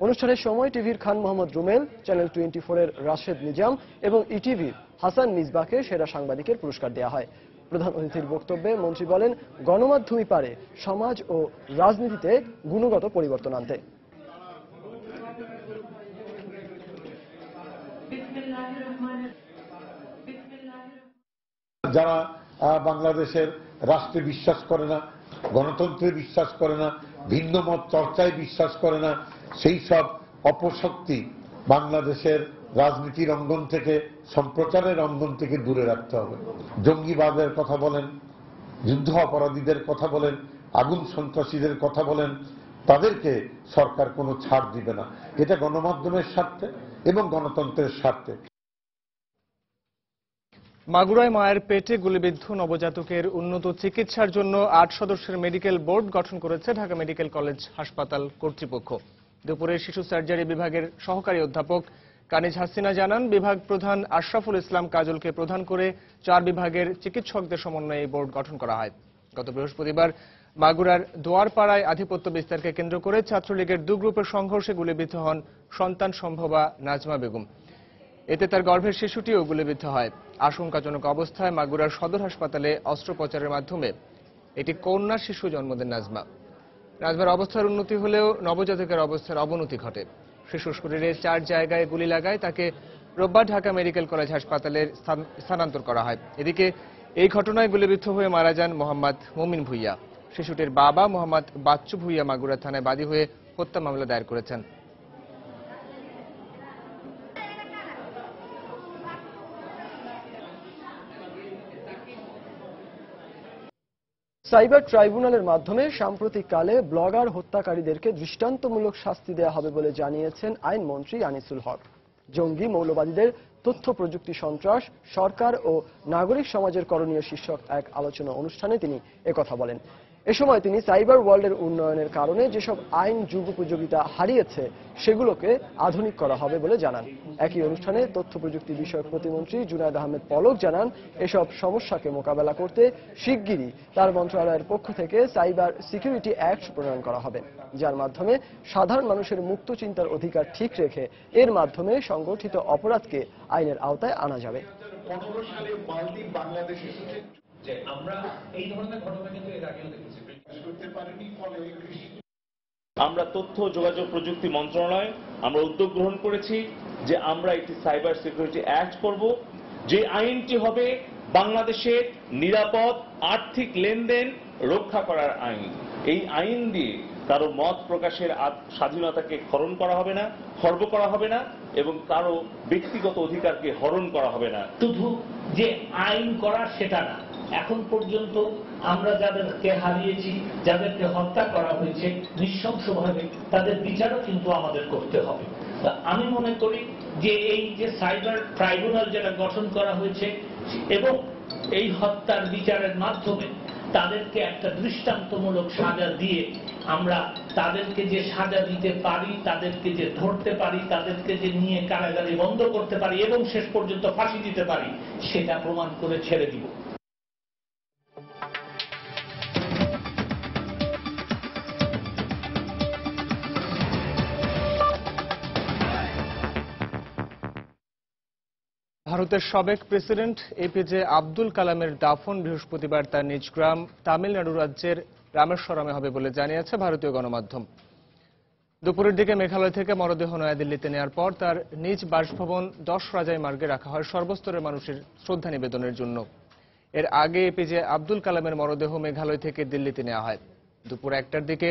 Speaker 5: অনুষ্ঠানের সময় টিভির খান মোহাম্মদ রুমেল, চ্যানেল 24-এর রাশেদ নিজাম এবং ইটিভির হাসান মিসবাকে সেরা সাংবাদিকের পুরস্কার দেওয়া হয়। প্রধান অতিথির বক্তব্যে মন্ত্রী বলেন, গণমাধ্যমই পারে সমাজ ও রাজনীতিতে গুণগত পরিবর্তন আনতে।
Speaker 15: যারা বাংলাদেশের রাষ্ট্রে বিশ্বাস করে না, গণতন্ত্রে বিশ্বাস করে না, ভিন্ন মত চর্চায় বিশ্বাস করে না, সেই সব অপশক্তি বাংলাদেশের রাজনীতির অঙ্গন থেকে, সম্প্রচারের অঙ্গন থেকে দূরে রাখতে হবে। জঙ্গিবাদের কথা বলেন, যুদ্ধ অপরাধীদের কথা বলেন, আগুন সন্ত্রাসীদের কথা বলেন, তাদেরকে সরকার কোনো ছাড় দিবে না। এটা গণমাধ্যমের স্বার্থে এবং গণতন্ত্রের স্বার্থে।
Speaker 1: মাগুরায় মায়ের পেটে গুলিবিদ্ধ নবজাতকের উন্নত চিকিৎসার জন্য 8 সদস্যের মেডিকেল বোর্ড গঠন করেছে ঢাকা মেডিকেল কলেজ হাসপাতাল কর্তৃপক্ষ। দুপুরে শিশু সার্জারি বিভাগের সহকারী অধ্যাপক কানিজ হাসিনা জানান, বিভাগ প্রধান আশরাফুল ইসলাম কাজলকে প্রধান করে 4 বিভাগের চিকিৎসকদের সমন্বয়ে এই বোর্ড গঠন করা হয়। গত বৃহস্পতিবার মাগুরার দোয়ারপাড়ায় আধিপত্য বিস্তারকে কেন্দ্র করে ছাত্রলীগের 2 গ্রুপের সংঘর্ষে গুলিবিদ্ধ হন সন্তান সম্ভবা নাজমা বেগম। এতে তার গর্ভের শিশুটিও গুলিবিদ্ধ হয়। আশঙ্কাজনক অবস্থায় মাগুরার সদর হাসপাতালে অস্ত্রোপচারের মাধ্যমে একটি কন্যা শিশু জন্ম দেন নাজমার অবস্থার উন্নতি হলেও নবজাতকের অবস্থার অবনতি ঘটে। শিশুর শরীরে 4 জায়গায় গুলি লাগায় তাকে রোববার ঢাকা মেডিকেল কলেজ হাসপাতালে স্থানান্তর করা হয়। এদিকে এই ঘটনায় গুলিবিদ্ধ হয়ে মারা যান মোহাম্মদ মুমিন ভুইয়া। শিশুটির বাবা মোহাম্মদ বাচ্চু ভুইয়া মাগুরা থানায় বাদী হয়ে হত্যা মামলা দায়ের করেছেন।
Speaker 5: সাইবার ট্রাইব্যুনালের মাধ্যমে সাম্প্রতিককালে ব্লগার হত্যাকারীদেরকে দৃষ্টান্তমূলক শাস্তি দেওয়া হবে বলে জানিয়েছেন আইনমন্ত্রী আনিসুল হক। জঙ্গি মৌলবাদীদের তথ্য প্রযুক্তি সন্ত্রাস, সরকার ও নাগরিক সমাজের করণীয় শীর্ষক এক আলোচনা অনুষ্ঠানে তিনি একথা বলেন। এ সময় তিনি সাইবার ওয়ার্ল্ডের উন্নয়নের কারণে যেসব আইন যুগোপযোগিতা হারিয়েছে সেগুলোকে আধুনিক করা হবে বলে জানান। একই অনুষ্ঠানে তথ্য প্রযুক্তি বিষয়ক প্রতিমন্ত্রী জুনায়েদ আহমেদ পলক জানান, এসব সমস্যাকে মোকাবেলা করতে শিগগিরই তার মন্ত্রণালয়ের পক্ষ থেকে সাইবার সিকিউরিটি অ্যাক্ট প্রণয়ন করা হবে, যার মাধ্যমে সাধারণ মানুষের মুক্ত চিন্তার অধিকার ঠিক রেখে এর মাধ্যমে সংগঠিত অপরাধকে আইনের আওতায় আনা যাবে।
Speaker 3: 15 সালে মালদ্বীপ বাংলাদেশে যে আমরা এই ধরনের ঘটনা কিন্তু এর আগেও দেখেছি, করতে পারিনি ফলে
Speaker 16: আমরা তথ্য যোগাযোগ প্রযুক্তি মন্ত্রণালয় আমরা উদ্যোগ গ্রহণ করেছি যে আমরা একটি সাইবার সিকিউরিটি অ্যাক্ট করব, যে আইনটি হবে বাংলাদেশের নিরাপদ আর্থিক লেনদেন রক্ষা করার আইন। এই আইন দিয়ে কারো মত প্রকাশের স্বাধীনতাকে খর্ব করা হবে না এবং কারো ব্যক্তিগত অধিকারকে হরণ করা হবে না।
Speaker 3: শুধু যে আইন করা সেটা না, এখন পর্যন্ত আমরা যাদেরকে হারিয়েছি, যাদেরকে হত্যা করা হয়েছে নৃশংসভাবে, তাদের বিচারও কিন্তু আমাদের করতে হবে। আমি মনে করি যে এই যে সাইবার ট্রাইব্যুনাল যেটা গঠন করা হয়েছে এবং এই হত্যার বিচারের মাধ্যমে তাদেরকে একটা দৃষ্টান্তমূলক সাজা দিয়ে আমরা তাদেরকে যে সাজা দিতে পারি, তাদেরকে যে ধরতে পারি, তাদেরকে যে নিয়ে কারাগারে বন্ধ করতে পারি এবং শেষ পর্যন্ত ফাঁসি দিতে পারি, সেটা প্রমাণ করে ছেড়ে দিব।
Speaker 1: ভারতের সাবেক প্রেসিডেন্ট এপিজে আব্দুল কালামের দাফন বৃহস্পতিবার তার নিজ গ্রাম তামিলনাড়ু রাজ্যের রামেশ্বরমে হবে বলে জানিয়েছে ভারতীয় গণমাধ্যম। দুপুরের দিকে মেঘালয় থেকে মরদেহ নয়াদিল্লিতে নেওয়ার পর তার নিজ বাসভবন 10 রাজাই মার্গে রাখা হয় সর্বস্তরের মানুষের শ্রদ্ধা নিবেদনের জন্য। এর আগে এপিজে আব্দুল কালামের মরদেহ মেঘালয় থেকে দিল্লিতে নেওয়া হয়। দুপুর 1টার দিকে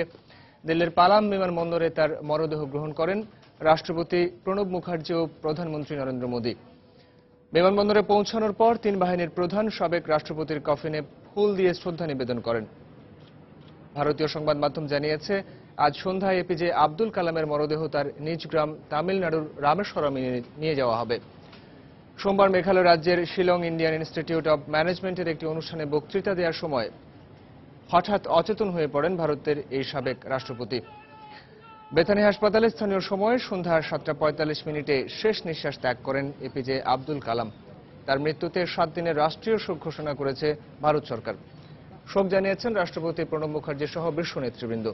Speaker 1: দিল্লির পালাম বিমানবন্দরে তার মরদেহ গ্রহণ করেন রাষ্ট্রপতি প্রণব মুখার্জি ও প্রধানমন্ত্রী নরেন্দ্র মোদী। বিমানবন্দরে পৌঁছানোর পর 3 বাহিনীর প্রধান সাবেক রাষ্ট্রপতির কফিনে ফুল দিয়ে শ্রদ্ধা নিবেদন করেন। ভারতীয় সংবাদ মাধ্যম জানিয়েছে, আজ সন্ধ্যায় এপিজে আব্দুল কালামের মরদেহ তার নিজ গ্রাম তামিলনাড়ুর রামেশ্বরমে নিয়ে যাওয়া হবে। সোমবার মেঘালয় রাজ্যের শিলং ইন্ডিয়ান ইনস্টিটিউট অব ম্যানেজমেন্টের একটি অনুষ্ঠানে বক্তৃতা দেওয়ার সময় হঠাৎ অচেতন হয়ে পড়েন ভারতের এই সাবেক রাষ্ট্রপতি। বেথানি হাসপাতালে স্থানীয় সময় সন্ধ্যা 7:45 শেষ নিঃশ্বাস ত্যাগ করেন এপিজে আব্দুল কালাম। তার মৃত্যুতে 7 দিনের রাষ্ট্রীয় শোক ঘোষণা করেছে ভারত সরকার। শোক জানিয়েছেন রাষ্ট্রপতি প্রণব মুখার্জি সহ বিশ্ব নেতৃবৃন্দ।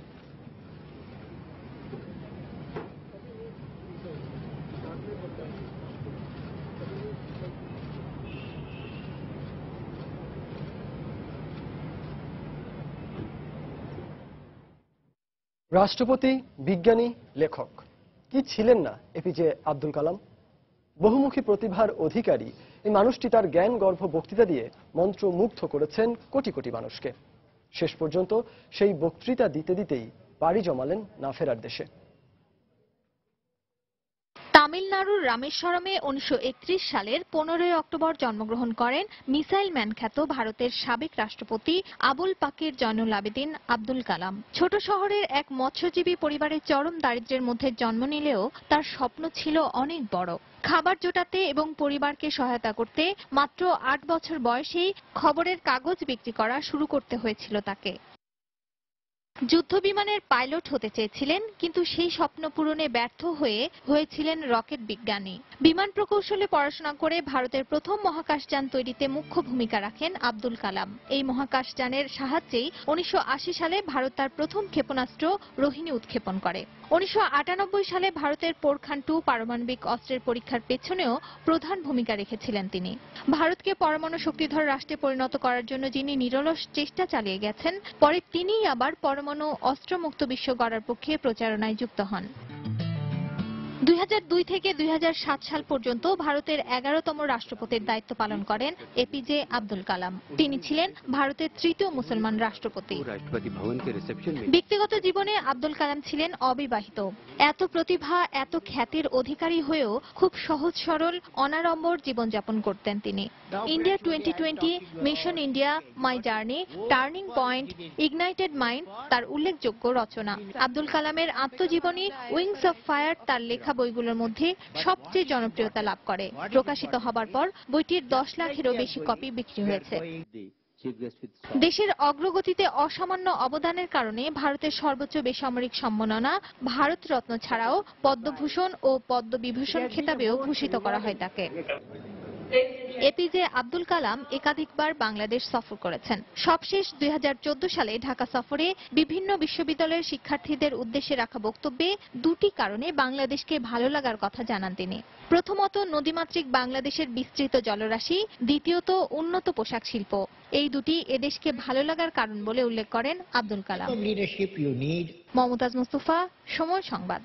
Speaker 5: রাষ্ট্রপতি, বিজ্ঞানী, লেখক, কি ছিলেন না এপিজে আব্দুল কালাম? বহুমুখী প্রতিভার অধিকারী এই মানুষটি তার জ্ঞান গর্ভ বক্তৃতা দিয়ে মন্ত্রমুগ্ধ করেছেন কোটি কোটি মানুষকে। শেষ পর্যন্ত সেই বক্তৃতা দিতে দিতেই পাড়ি জমালেন না ফেরার দেশে।
Speaker 4: তামিলনাড়ুর রামেশ্বরমে 1931 সালের 15 অক্টোবর জন্মগ্রহণ করেন মিসাইল ম্যান খ্যাত ভারতের সাবেক রাষ্ট্রপতি আবুল পাকির জয়নুল আবেদিন আব্দুল কালাম। ছোট শহরের এক মৎস্যজীবী পরিবারের চরম দারিদ্র্যের মধ্যে জন্ম নিলেও তার স্বপ্ন ছিল অনেক বড়। খাবার জোটাতে এবং পরিবারকে সহায়তা করতে মাত্র 8 বছর বয়সেই খবরের কাগজ বিক্রি করা শুরু করতে হয়েছিল তাকে। যুদ্ধবিমানের পাইলট হতে চেয়েছিলেন, কিন্তু সেই স্বপ্ন পূরণে ব্যর্থ হয়েছিলেন রকেট বিজ্ঞানী। বিমান প্রকৌশলে পড়াশোনা করে ভারতের প্রথম মহাকাশযান তৈরিতে মুখ্য ভূমিকা রাখেন আব্দুল কালাম। এই মহাকাশযানের সাহায্যেই 1980 সালে ভারত তার প্রথম ক্ষেপণাস্ত্র রোহিণী উৎক্ষেপণ করে। 1998 সালে ভারতের পোরখান 2 পারমাণবিক অস্ত্রের পরীক্ষার পেছনেও প্রধান ভূমিকা রেখেছিলেন তিনি। ভারতকে পরমাণু শক্তিধর রাষ্ট্রে পরিণত করার জন্য যিনি নিরলস চেষ্টা চালিয়ে গেছেন, পরে তিনিই আবার পরমাণু অস্ত্রমুক্ত বিশ্ব গড়ার পক্ষে প্রচারণায় যুক্ত হন। 2002 থেকে 2007 সাল পর্যন্ত ভারতের 11তম রাষ্ট্রপতির দায়িত্ব পালন করেন এপিজে আব্দুল কালাম। তিনি ছিলেন ভারতের তৃতীয় মুসলমান রাষ্ট্রপতি। ব্যক্তিগত জীবনে আব্দুল কালাম ছিলেন অবিবাহিত। এত প্রতিভা, এত খ্যাতির অধিকারী হয়েও খুব সহজ সরল, অনাড়ম্বর জীবনযাপন করতেন তিনি। India 2020, mission India, my journey, turning point, ignited mind তার উল্লেখযোগ্য রচনা। আব্দুল কালামের আত্মজীবনী উইংস অফ ফায়ার তার লেখা বইগুলোর মধ্যে সবচেয়ে জনপ্রিয়তা লাভ করে। প্রকাশিত হবার পর বইটির 10 লাখেরও বেশি কপি বিক্রি হয়েছে। দেশের অগ্রগতিতে অসামান্য অবদানের কারণে ভারতের সর্বোচ্চ বেসামরিক সম্মাননা ভারত রত্ন ছাড়াও পদ্মভূষণ ও পদ্মবিভূষণ খেতাবেও ভূষিত করা হয় তাকে। এপিজে আব্দুল কালাম একাধিকবার বাংলাদেশ সফর করেছেন। সবশেষ 2014 সালে ঢাকা সফরে বিভিন্ন বিশ্ববিদ্যালয়ের শিক্ষার্থীদের উদ্দেশ্যে রাখা বক্তব্যে দুটি কারণে বাংলাদেশকে ভালো লাগার কথা জানান তিনি। প্রথমত, নদীমাতৃক বাংলাদেশের বিস্তৃত জলরাশি, দ্বিতীয়ত উন্নত পোশাক শিল্প। এই দুটি এদেশকে ভালো লাগার কারণ বলে উল্লেখ করেন আব্দুল কালাম। মমতাজ মুস্তফা, সময় সংবাদ।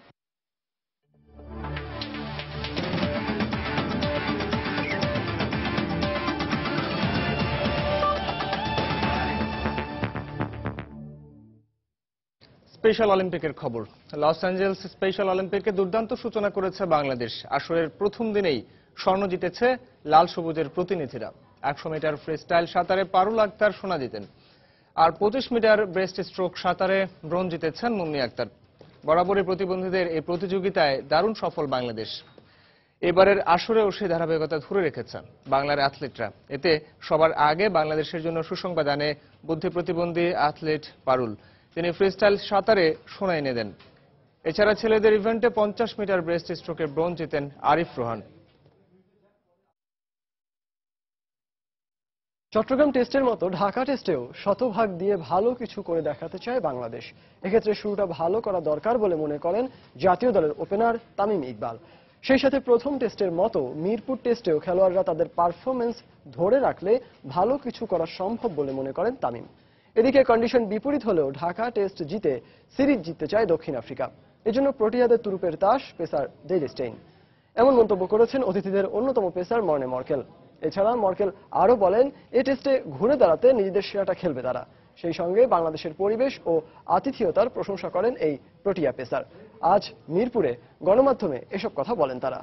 Speaker 1: স্পেশাল অলিম্পিকের খবর। লস অ্যাঞ্জেলস স্পেশাল অলিম্পিকে দুর্দান্ত সূচনা করেছে বাংলাদেশ। আসরের প্রথম দিনেই স্বর্ণ জিতেছে লাল সবুজের প্রতিনিধিরা। 100 মিটার ফ্রিস্টাইল সাঁতারে পারুল আক্তার সোনা জিতেন, আর 25 মিটার ব্রেস্ট স্ট্রোক সাঁতারে ব্রোঞ্জ জিতেছেন মুন্নি আক্তার। বরাবরই প্রতিবন্ধীদের এই প্রতিযোগিতায় দারুণ সফল বাংলাদেশ। এবারের আসরেও সেই ধারাবাহিকতা ধরে রেখেছেন বাংলার অ্যাথলেটরা। এতে সবার আগে বাংলাদেশের জন্য সুসংবাদ আনে বুদ্ধি প্রতিবন্ধী অ্যাথলেট পারুল। তিনি ফ্রিস্টাইল সাঁতারে সোনা এনে দেন। এছাড়া ছেলেদের ইভেন্টে 50 মিটার ব্রেস্ট স্ট্রোকে ব্রোঞ্জ জিতেন আরিফ রোহান।
Speaker 5: চট্টগ্রাম টেস্টের মতো ঢাকা টেস্টেও শতভাগ দিয়ে ভালো কিছু করে দেখাতে চায় বাংলাদেশ। এক্ষেত্রে শুরুটা ভালো করা দরকার বলে মনে করেন জাতীয় দলের ওপেনার তামিম ইকবাল। সেই সাথে প্রথম টেস্টের মতো মিরপুর টেস্টেও খেলোয়াড়রা তাদের পারফরমেন্স ধরে রাখলে ভালো কিছু করা সম্ভব বলে মনে করেন তামিম। এদিকে কন্ডিশন বিপরীত হলেও ঢাকা টেস্ট জিতে সিরিজ জিততে চায় দক্ষিণ আফ্রিকা। এজন্য প্রোটিয়াদের তুরুপের তাস পেসার ডেল স্টেইন। এমন মন্তব্য করেছেন অতিথিদের অন্যতম পেসার মর্নে মর্কেল। এছাড়া মর্কেল আরও বলেন, এ টেস্টে ঘুরে দাঁড়াতে নিজেদের সেরাটা খেলবে তারা। সেই সঙ্গে বাংলাদেশের পরিবেশ ও আতিথেয়তার প্রশংসা করেন এই প্রোটিয়া পেসার। আজ মিরপুরে গণমাধ্যমে এসব কথা বলেন তারা।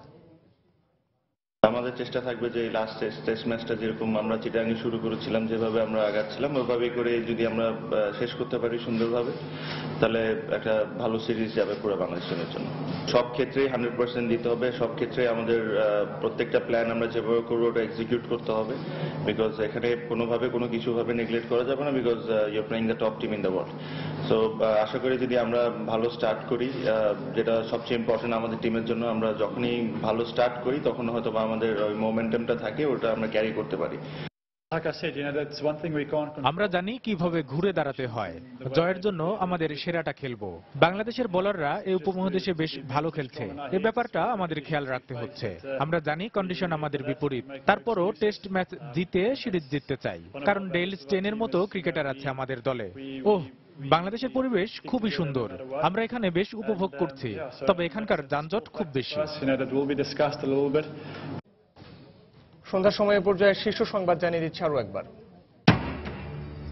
Speaker 7: আমাদের চেষ্টা থাকবে যে লাস্ট টেস্ট ম্যাচটা যেরকম আমরা চিটাগাঙে শুরু করেছিলাম, যেভাবে আমরা আগাচ্ছিলাম ওইভাবে করে যদি আমরা শেষ করতে পারি সুন্দরভাবে, তাহলে একটা ভালো সিরিজ যাবে পুরো বাংলাদেশের জন্য। সব ক্ষেত্রেই 100% দিতে হবে। সব ক্ষেত্রে আমাদের প্রত্যেকটা প্ল্যান আমরা যেভাবে করবো ওটা এক্সিকিউট করতে হবে, বিকজ এখানে কোনোভাবে কোনো কিছুভাবে নেগলেক্ট করা যাবে না, because you are playing the top team in the world. So আশা করি যদি আমরা ভালো স্টার্ট করি, যেটা সবচেয়ে ইম্পর্টেন্ট আমাদের টিমের জন্য, আমরা যখনই ভালো স্টার্ট করি তখন হয়তো আমাদের ওই মোমেন্টামটা থাকে, ওটা আমরা ক্যারি করতে পারি।
Speaker 17: আমরা জানি কিভাবে ঘুরে দাঁড়াতে হয়। জয়ের জন্য আমাদের সেরাটা খেলবো। বাংলাদেশের বোলাররা এই উপমহাদেশে বেশ ভালো খেলছে, এই ব্যাপারটা আমাদের খেয়াল রাখতে হচ্ছে। আমরা জানি কন্ডিশন আমাদের বিপরীত, তারপরও টেস্ট ম্যাচ জিতে সিরিজ জিততে চাই, কারণ ডেল স্টেনের মতো ক্রিকেটার আছে আমাদের দলে। বাংলাদেশের পরিবেশ খুবই সুন্দর, আমরা এখানে বেশ উপভোগ করছি, তবে এখানকার যানজট খুব বেশি।
Speaker 1: সন্ধ্যার সময় পর্যায়ে শীর্ষ সংবাদ জানিয়ে দিচ্ছে আরও একবার।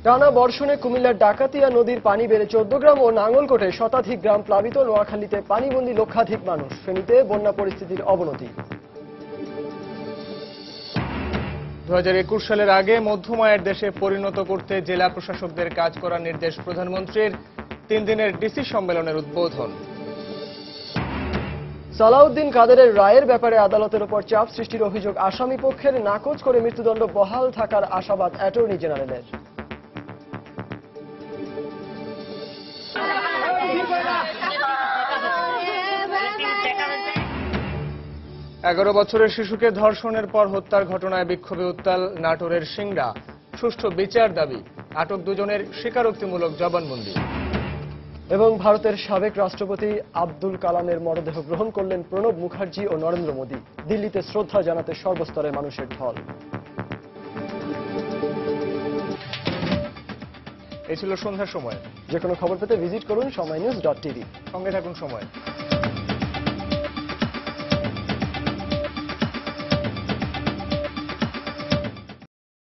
Speaker 5: টানা বর্ষণে কুমিল্লার ডাকাতিয়া নদীর পানি বেড়ে 14 গ্রাম ও নাঙ্গলকোটে শতাধিক গ্রাম প্লাবিত। নোয়াখালীতে পানিবন্দী লক্ষাধিক মানুষ। ফেনীতে বন্যা পরিস্থিতির অবনতি।
Speaker 1: 2021 সালের আগে মধ্যম আয়ের দেশে পরিণত করতে জেলা প্রশাসকদের কাজ করার নির্দেশ প্রধানমন্ত্রীর। 3 দিনের ডিসি সম্মেলনের উদ্বোধন।
Speaker 5: সালাউদ্দিন কাদেরের রায়ের ব্যাপারে আদালতের উপর চাপ সৃষ্টির অভিযোগ আসামি পক্ষের। নাকচ করে মৃত্যুদণ্ড বহাল থাকার আশাবাদ অ্যাটর্নি জেনারেলের।
Speaker 1: এগারো বছরের শিশুকে ধর্ষণের পর হত্যার ঘটনায় বিক্ষোভে উত্তাল নাটোরের সিংড়া। সুষ্ঠু বিচার দাবি। আটক দুজনের স্বীকারোক্তিমূলক জবানবন্দি।
Speaker 5: এবং ভারতের সাবেক রাষ্ট্রপতি আব্দুল কালামের মরদেহ গ্রহণ করলেন প্রণব মুখার্জি ও নরেন্দ্র মোদী। দিল্লিতে শ্রদ্ধা জানাতে সর্বস্তরের মানুষের ঢল।
Speaker 1: এই ছিল সন্ধ্যার সময়।
Speaker 5: যে কোনো খবর পেতে ভিজিট করুন সময়নিউজ.tv।
Speaker 1: সঙ্গে থাকুন সময়।